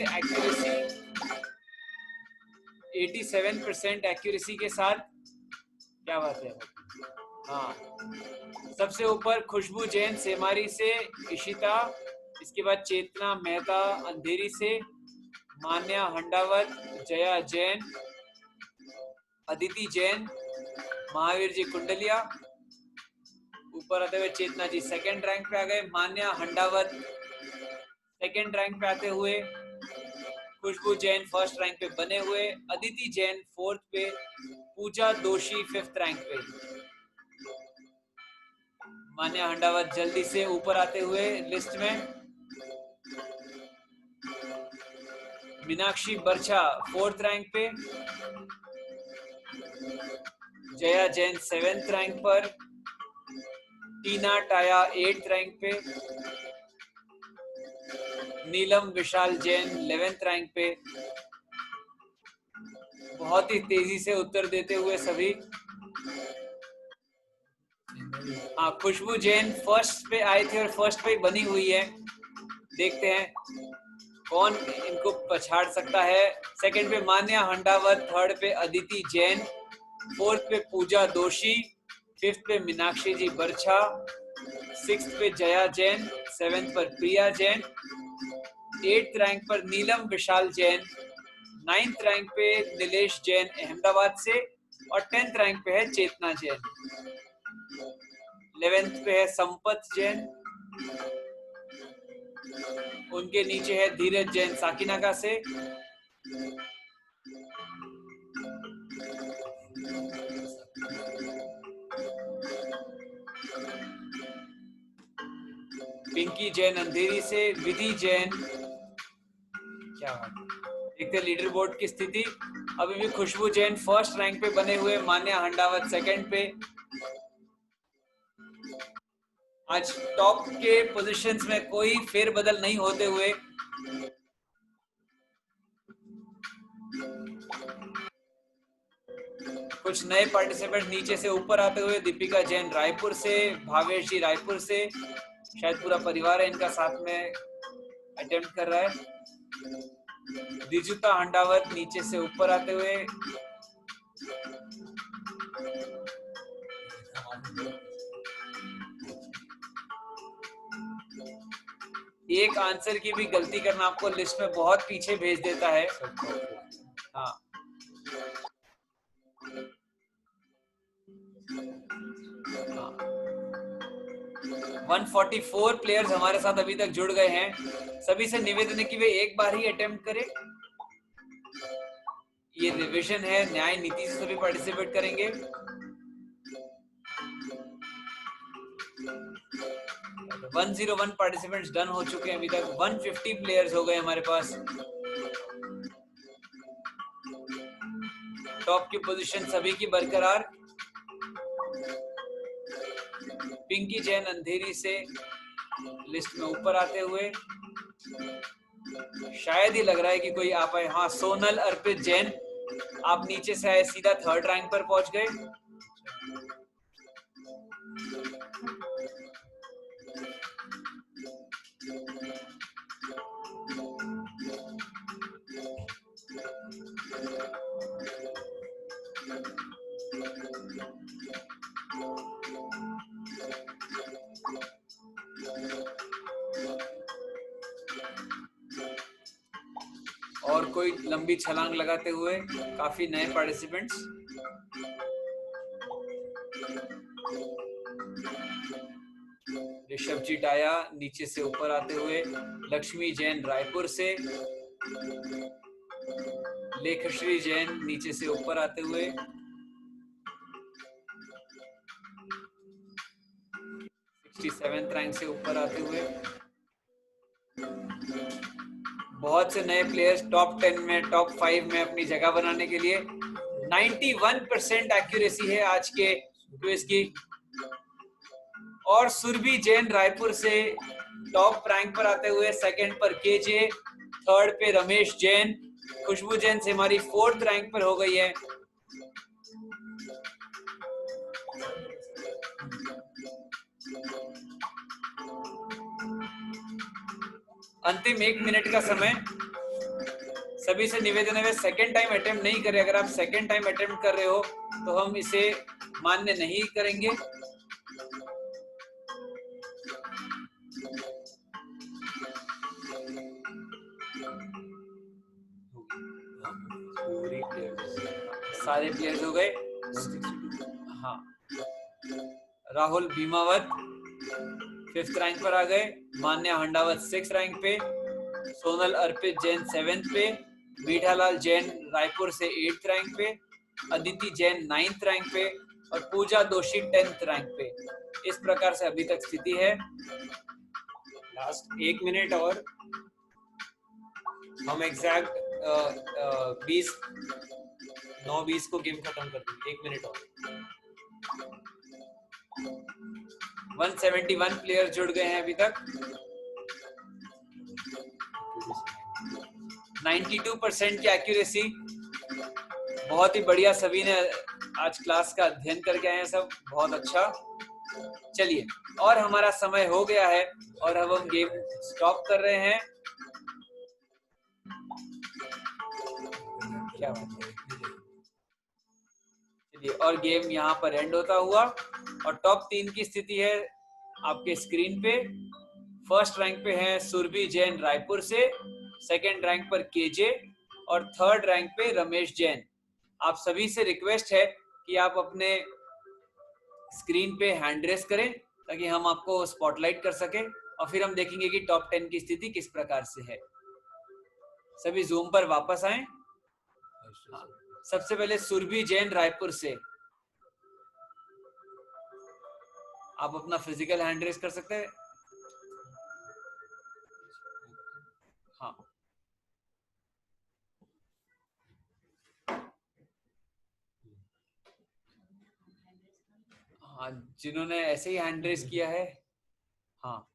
एक्यूरेसी, 87% एक्यूरेसी के साथ। क्या बात है। हाँ, सबसे ऊपर खुशबू जैन सेमारी से, इशिता, इसके बाद चेतना मेहता अंधेरी से, मान्या हंडावत, जया जैन, अदिति जैन, महावीर जी कुंडलिया। ऊपर आते हुए चेतना जी सेकंड रैंक पे आ गए, मान्या हंडावत सेकंड रैंक पे आते हुए, खुशबू जैन फर्स्ट रैंक पे बने हुए, अदिति जैन फोर्थ पे, पूजा दोषी फिफ्थ रैंक पे। मान्या हंडावत जल्दी से ऊपर आते हुए लिस्ट में। मीनाक्षी बर्छा फोर्थ रैंक पे, जया जैन सेवेंथ रैंक पर, टीना टाया 8th रैंक पे, नीलम विशाल जैन 11th रैंक पे। बहुत ही तेजी से उत्तर देते हुए सभी। हाँ, खुशबू जैन फर्स्ट पे आई थी और फर्स्ट पे बनी हुई है। देखते हैं कौन इनको पछाड़ सकता है। सेकंड पे मान्या हंडावत, थर्ड पे अदिति जैन, फोर्थ पे पूजा दोषी, फिफ्थ पे मीनाक्षी जी बर्छा, सिक्स्थ पे जया जैन, सेवेंथ पर प्रिया जैन, 8th रैंक पर नीलम विशाल जैन, 9th रैंक पे नीलेश जैन अहमदाबाद से, और 10th रैंक पे है चेतना जैन। 11th पे है संपत जैन, उनके नीचे है धीरज जैन साकिनाका से। पिंकी जैन अंधेरी से, विधि जैन, क्या बात है। देखते हैं लीडर बोर्ड की स्थिति। अभी भी खुशबू जैन फर्स्ट रैंक पे बने हुए, मान्या हंडावत सेकंड पे। आज टॉप के पोजीशंस में कोई फेरबदल नहीं होते हुए कुछ नए पार्टिसिपेंट नीचे से ऊपर आते हुए, दीपिका जैन रायपुर से, भावेश जी रायपुर से, शायद पूरा परिवार है इनका साथ में अटेम्प्ट कर रहा है। दिजुता हंडावत नीचे से ऊपर आते हुए, एक आंसर की भी गलती करना आपको लिस्ट में बहुत पीछे भेज देता है। हाँ, हाँ। 144 प्लेयर्स हमारे साथ अभी तक जुड़ गए हैं। सभी से निवेदन है कि वे एक बार ही अटेम्प्ट करें। ये रिवीजन है, न्याय नीति से सभी पार्टिसिपेट करेंगे। वन 101 पार्टिसिपेंट्स डन हो चुके हैं अभी तक। 150 प्लेयर्स हो गए हमारे पास। टॉप की पोजीशन सभी की बरकरार। पिंकी जैन अंधेरी से लिस्ट में ऊपर आते हुए, शायद ही लग रहा है कि कोई आ पाए। हाँ, सोनल अर्पित जैन आप नीचे से आए, सीधा थर्ड रैंक पर पहुंच गए। और कोई लंबी छलांग लगाते हुए काफी नए पार्टिसिपेंट्स। ऋषभ जी डाया नीचे से ऊपर आते हुए, लक्ष्मी जैन रायपुर से, लेखश्री जैन नीचे से ऊपर आते हुए, 67th रैंक से ऊपर आते हुए। बहुत से नए प्लेयर्स टॉप 10 में, टॉप 5 में अपनी जगह बनाने के लिए। 91% एक्यूरेसी है आज के क्विज की। और सुरभि जैन रायपुर से टॉप रैंक पर आते हुए, सेकंड पर केजे, थर्ड पे रमेश जैन। खुशबू जैन से हमारी 4th रैंक पर हो गई है। अंतिम 1 मिनट का समय। सभी से निवेदन है वे सेकेंड टाइम अटेम्प्ट नहीं करें। अगर आप सेकेंड टाइम अटेम्प्ट कर रहे हो तो हम इसे मान्य नहीं करेंगे। सारे प्लेयर्स हो गए। हाँ, राहुल भीमावत 5th रैंक पर आ गए, मान्या हंडावत 6th रैंक पे, सोनल अर्पित जैन 7th पे, मीठालाल जैन रायपुर से 8th रैंक पे, अदिति जैन 9th रैंक पे और पूजा दोषी 10th रैंक पे। इस प्रकार से अभी तक स्थिति है। लास्ट 1 मिनट और हम एग्जैक्ट 9:20 को गेम खत्म कर देंगे। 1 मिनट और। 171 प्लेयर जुड़ गए हैं अभी तक। 92% की एक्यूरेसी, बहुत ही बढ़िया। सभी ने आज क्लास का अध्ययन करके आए हैं सब, बहुत अच्छा। चलिए, और हमारा समय हो गया है और अब हम गेम स्टॉप कर रहे हैं। क्या बात है, चलिए, और गेम यहाँ पर एंड होता हुआ। और टॉप 3 की स्थिति है आपके स्क्रीन पे। फर्स्ट रैंक पे है सुरभि जैन रायपुर से, सेकंड रैंक पर केजे और थर्ड रैंक पे रमेश जैन। आप सभी से रिक्वेस्ट है कि आप अपने स्क्रीन पे हैंड रेस करें ताकि हम आपको स्पॉटलाइट कर सकें और फिर हम देखेंगे कि टॉप 10 की स्थिति किस प्रकार से है। सभी जूम पर वापस आएं। सबसे पहले सुरभि जैन रायपुर से आप अपना फिजिकल हैंड रेस कर सकते हैं। जिन्होंने ऐसे ही हैंड रेस किया है, हाँ,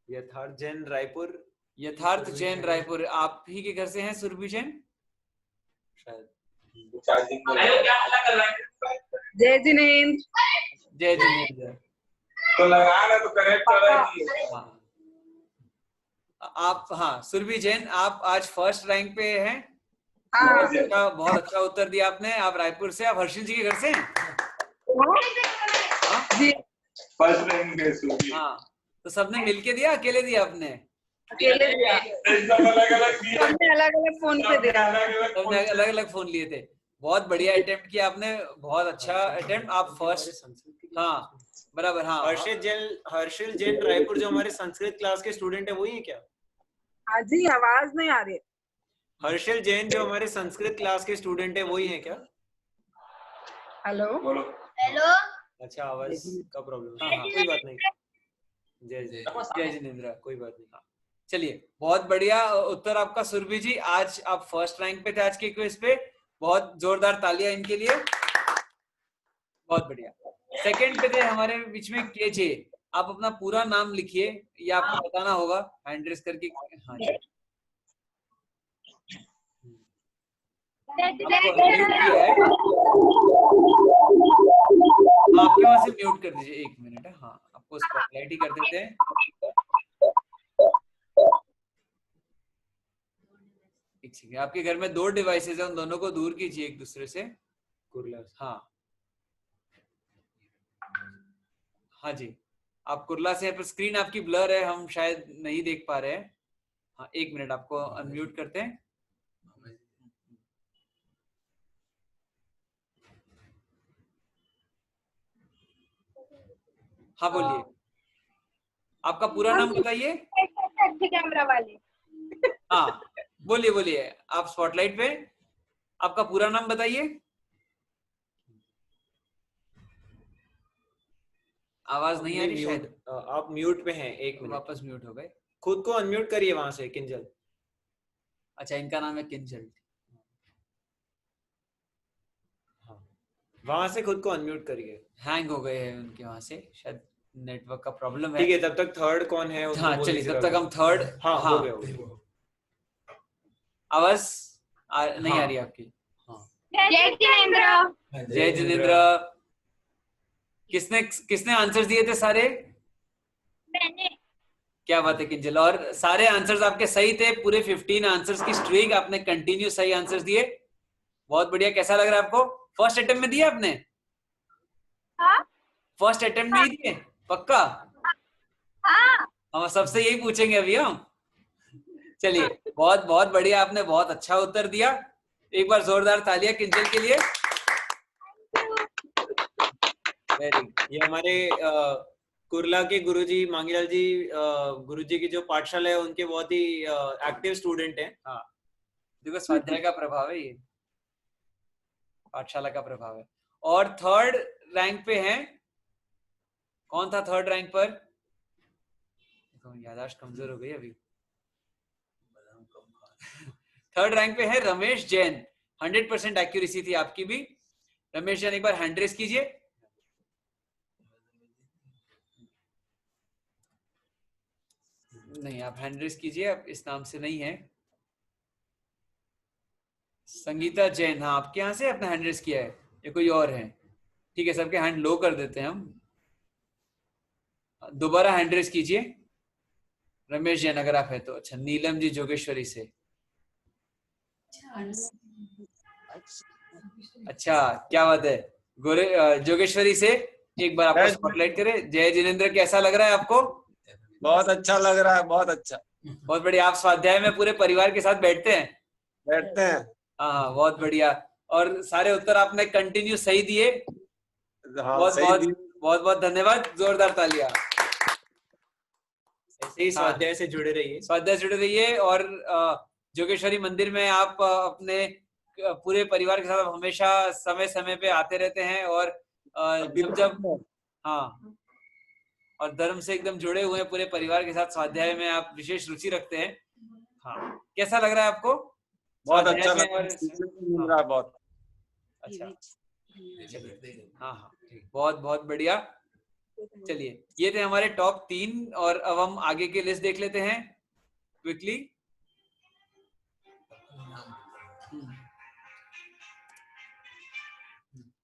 यथार्थ जैन रायपुर, यथार्थ जैन रायपुर, आप ही के घर से हैं सुरभि जैन? शायद। जय जिनेन्द्र। जय जिनेन्द्र। तो लगाना तो करेक्ट करेगी। हाँ, आप, हाँ सुरभि जैन, आप आज फर्स्ट रैंक पे हैं। हाँ। बहुत अच्छा उत्तर दिया आपने। आप रायपुर से, आप हर्षिल जी के घर से हैं? जी फर्स्ट रैंक है सुरभि। हाँ, तो सबने मिलके दिया, अकेले दिया आपने? अकेले दिया, एकदम अलग-अलग दिया। सबने अलग-अलग फोन पे दिया। सबने अलग अलग फोन लिए थे। बहुत बढ़िया अटेम्प्ट किया आपने, बहुत अच्छा अटेम्प्ट। आप फर्स्ट, हाँ बराबर, हाँ। हर्षिल जैन रायपुर जो हमारे संस्कृत क्लास के स्टूडेंट है, वही है क्या? हाँ जी, आवाज नहीं आ रही। हर्षिल जैन जो हमारे संस्कृत क्लास के स्टूडेंट है, वही है क्या? हेलो हेलो, अच्छा, आवाज का प्रॉब्लम। हाँ हाँ, कोई बात नहीं। जय जय जय जिनेन्द्र। कोई बात नहीं। हाँ, चलिए, बहुत बढ़िया उत्तर आपका सुरभि जी। आज आप फर्स्ट रैंक पे थे आज के क्विज पे। बहुत जोरदार तालियां इनके लिए, बहुत बढ़िया। सेकंड पे थे हमारे बीच में केजे। आप अपना पूरा नाम लिखिए, या आपको बताना होगा हैंड रेस करके। हाँ जी, आपको म्यूट किया है, आपके वहां से म्यूट कर दीजिए। एक मिनट है, हाँ, आपको स्पॉटलाइट ही कर देते हैं। एक सेकंड, आपके घर में 2 डिवाइसेस है, उन दोनों को दूर कीजिए एक दूसरे से। कुर्ला। हाँ हाँ जी, आप कुर्ला से, पर स्क्रीन आपकी ब्लर है, हम शायद नहीं देख पा रहे हैं। हाँ, 1 मिनट, आपको अनम्यूट करते हैं। हाँ बोलिए, आपका पूरा नाम बताइए। कैमरा वाले। हाँ बोलिए बोलिए, आप स्पॉटलाइट पे, आपका पूरा नाम बताइए। आवाज नहीं आ रही शायद, आप म्यूट पे हैं। 1 मिनट, वापस म्यूट हो गए। खुद को अनम्यूट करिए वहां से, किंजल। अच्छा, इनका नाम है किंजल। हाँ, वहां से खुद को अनम्यूट करिए। हैंग हो गए हैं उनके वहां से, शायद नेटवर्क का प्रॉब्लम है। ठीक है, तब तक थर्ड कौन है? हाँ चलिए, तब तक हम थर्ड। हाँ, हाँ, हो गया। आवाज नहीं आ रही आपकी। जय जिनेन्द्र। जय जिनेन्द्र। किसने आंसर्स दिए थे सारे? मैंने। क्या बात है किंजल, और सारे आंसर्स आपके सही थे। पूरे 15 आंसर्स की स्ट्रीक आपने कंटिन्यू सही आंसर्स दिए। बहुत बढ़िया। कैसा लग रहा है आपको? फर्स्ट अटेम्प्ट में दिया आपने? हाँ फर्स्ट अटेम्प्ट में ही दिए? पक्का? हाँ। हम सबसे यही पूछेंगे अभी हम। चलिए, बहुत बहुत बढ़िया, आपने बहुत अच्छा उत्तर दिया। एक बार जोरदार तालियां किंजल के लिए। ये हमारे कुर्ला के गुरुजी मांगीलाल जी, गुरुजी की जो पाठशाला है, उनके बहुत ही एक्टिव स्टूडेंट हैं। हाँ, देखो स्वाध्याय का प्रभाव है, ये पाठशाला का प्रभाव है। और थर्ड रैंक पे हैं, कौन था थर्ड रैंक पर? याददाश्त कमजोर हो गई अभी। थर्ड रैंक पे है रमेश जैन। 100% एक्यूरेसी थी आपकी भी। रमेश जैन, एक बार हैंड रेस कीजिए। नहीं, आप हैंड रेस कीजिए, आप इस नाम से नहीं है। संगीता जैन, हाँ आपके यहाँ से अपना हैंड रेस किया है, ये कोई और है? ठीक है, सबके हैंड लो कर देते हैं हम। दोबारा हैंड रेस कीजिए रमेश जैन, अगर आप है तो। अच्छा, नीलम जी जोगेश्वरी से। अच्छा, क्या बात है। गोरे जोगेश्वरी से एक बार आपको स्पॉटलाइट करें। जय जिनेन्द्र, कैसा लग रहा है आपको? बहुत अच्छा लग रहा है, बहुत अच्छा। बहुत बढ़िया। आप स्वाध्याय में पूरे परिवार के साथ बैठते हैं? बैठते हैं। हाँ, बहुत बढ़िया। और सारे उत्तर आपने कंटिन्यू सही दिए। हाँ, बहुत सही बहुत दी। बहुत बहुत धन्यवाद। जोरदार तालियां। ऐसे ही स्वाध्याय से जुड़े रहिए। स्वाध्याय से जुड़े रहिए। और जोगेश्वरी मंदिर में आप अपने पूरे परिवार के साथ हमेशा समय समय पे आते रहते हैं। और जब हाँ, और धर्म से एकदम जुड़े हुए हैं पूरे परिवार के साथ। स्वाध्याय में आप विशेष रुचि रखते हैं। हाँ, कैसा लग रहा है आपको? बहुत अच्छा स्वाध्याय लग में रहा है, बहुत अच्छा। हाँ हाँ, बहुत बहुत बढ़िया। चलिए, ये थे हमारे टॉप 3 और अब हम आगे की लिस्ट देख लेते हैं क्विकली।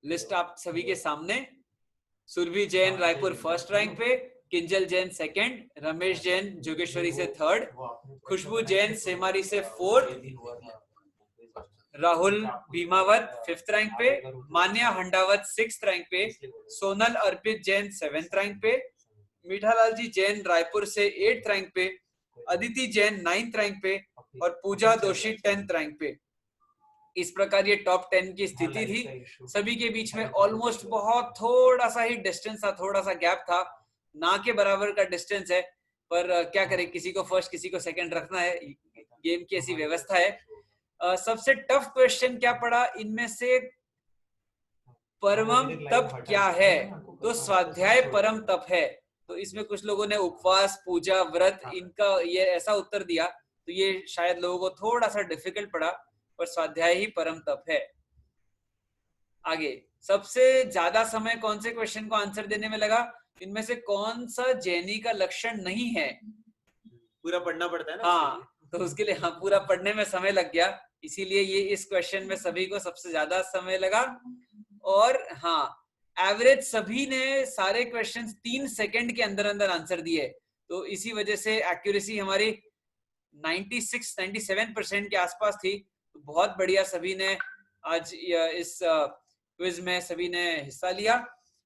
लिस्ट आप सभी के सामने। सुरभि जैन रायपुर फर्स्ट रैंक पे, किंजल जैन सेकंड, रमेश जैन जोगेश्वरी से थर्ड, खुशबू जैन सेमारी से fourth, Rahul Bhimawat fifth rank पे, मान्या हंडावत सिक्स्थ रैंक पे, सोनल अर्पित जैन सेवेंथ रैंक पे, मीठालाल जी जैन रायपुर से एट्थ रैंक पे, अदिति जैन नाइन्थ रैंक पे और पूजा दोषी 10th रैंक पे। इस प्रकार ये टॉप 10 की स्थिति थी। सभी के बीच में ऑलमोस्ट बहुत थोड़ा सा ही डिस्टेंस था, थोड़ा सा गैप था, ना के बराबर का डिस्टेंस है, पर क्या करें, किसी को फर्स्ट किसी को सेकंड रखना है, गेम की ऐसी व्यवस्था है। सबसे टफ क्वेश्चन क्या पड़ा इनमें से? परमम तप क्या है? तो स्वाध्याय परम तप है। तो इसमें कुछ लोगों ने उपवास, पूजा, व्रत, इनका ये ऐसा उत्तर दिया, तो ये शायद लोगों को थोड़ा सा डिफिकल्ट पड़ा, पर स्वाध्याय ही परम तप है। आगे, सबसे ज्यादा समय कौन से क्वेश्चन को आंसर देने में लगा? इनमें से कौन सा जैनी का लक्षण नहीं है? पूरा पढ़ना पड़ता है ना। हाँ, तो उसके लिए हाँ पूरा पढ़ने में समय लग गया, इसीलिए ये इस क्वेश्चन में सभी को सबसे ज्यादा समय लगा। और हाँ, एवरेज सभी ने सारे क्वेश्चंस 3 सेकंड के अंदर अंदर आंसर दिए, तो इसी वजह से एक्यूरेसी हमारी 96-97% के आसपास थी। तो बहुत बढ़िया, सभी ने आज इस क्विज में सभी ने हिस्सा लिया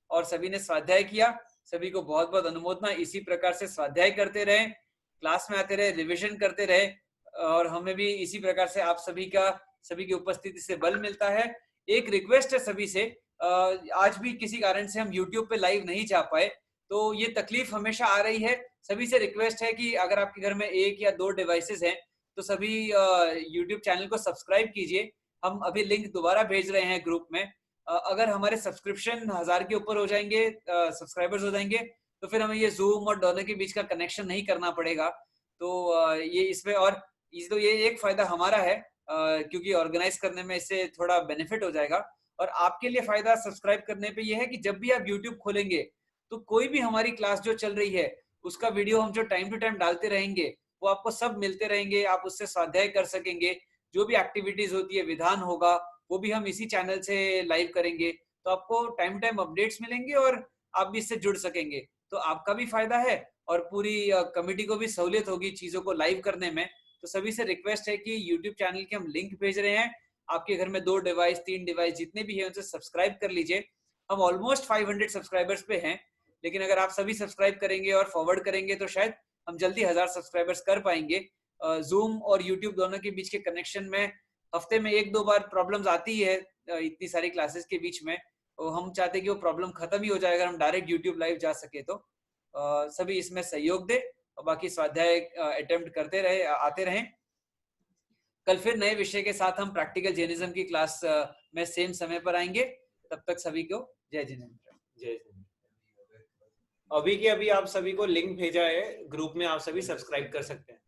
और सभी ने स्वाध्याय किया। सभी को बहुत बहुत अनुमोदना। इसी प्रकार से स्वाध्याय करते रहे, क्लास में आते रहे, रिविजन करते रहे, और हमें भी इसी प्रकार से आप सभी की उपस्थिति से बल मिलता है। एक रिक्वेस्ट है सभी से, आज भी किसी कारण से हम YouTube पे लाइव नहीं जा पाए, तो ये तकलीफ हमेशा आ रही है। सभी से रिक्वेस्ट है कि अगर आपके घर में 1 या 2 डिवाइसेस हैं तो सभी YouTube चैनल को सब्सक्राइब कीजिए। हम अभी लिंक दोबारा भेज रहे हैं ग्रुप में। अगर हमारे सब्सक्रिप्शन 1000 के ऊपर हो जाएंगे, सब्सक्राइबर्स हो जाएंगे, तो फिर हमें ये जूम और डोनो के बीच का कनेक्शन नहीं करना पड़ेगा। तो ये इसमें, और तो ये एक फायदा हमारा है, क्योंकि ऑर्गेनाइज करने में इससे थोड़ा बेनिफिट हो जाएगा। और आपके लिए फायदा सब्सक्राइब करने पे ये है कि जब भी आप YouTube खोलेंगे तो कोई भी हमारी क्लास जो चल रही है उसका वीडियो हम जो टाइम टू टाइम डालते रहेंगे वो आपको सब मिलते रहेंगे। आप उससे स्वाध्याय कर सकेंगे, जो भी एक्टिविटीज होती है, विधान होगा, वो भी हम इसी चैनल से लाइव करेंगे, तो आपको टाइम टाइम अपडेट्स मिलेंगे और आप भी इससे जुड़ सकेंगे। तो आपका भी फायदा है और पूरी कमेटी को भी सहूलियत होगी चीजों को लाइव करने में। तो सभी से रिक्वेस्ट है कि YouTube चैनल के हम लिंक भेज रहे हैं, आपके घर में 2 डिवाइस 3 डिवाइस जितने भी हैं उनसे सब्सक्राइब कर लीजिए। हम ऑलमोस्ट 500 सब्सक्राइबर्स पे हैं, लेकिन अगर आप सभी सब्सक्राइब करेंगे और फॉरवर्ड करेंगे तो शायद हम जल्दी 1000 सब्सक्राइबर्स कर पाएंगे। जूम और यूट्यूब दोनों के बीच के कनेक्शन में हफ्ते में 1-2 बार प्रॉब्लम्स आती है इतनी सारी क्लासेस के बीच में, तो हम चाहते हैं कि वो प्रॉब्लम खत्म ही हो जाए अगर हम डायरेक्ट यूट्यूब लाइव जा सके तो। सभी इसमें सहयोग दे और बाकी स्वाध्याय अटेम्प्ट करते रहे, आते रहें। कल फिर नए विषय के साथ हम प्रैक्टिकल जैनिज्म की क्लास में सेम समय पर आएंगे। तब तक सभी को जय जिनेंद्र। जय जिनेंद्र। अभी के अभी आप सभी को लिंक भेजा है ग्रुप में, आप सभी सब्सक्राइब कर सकते हैं।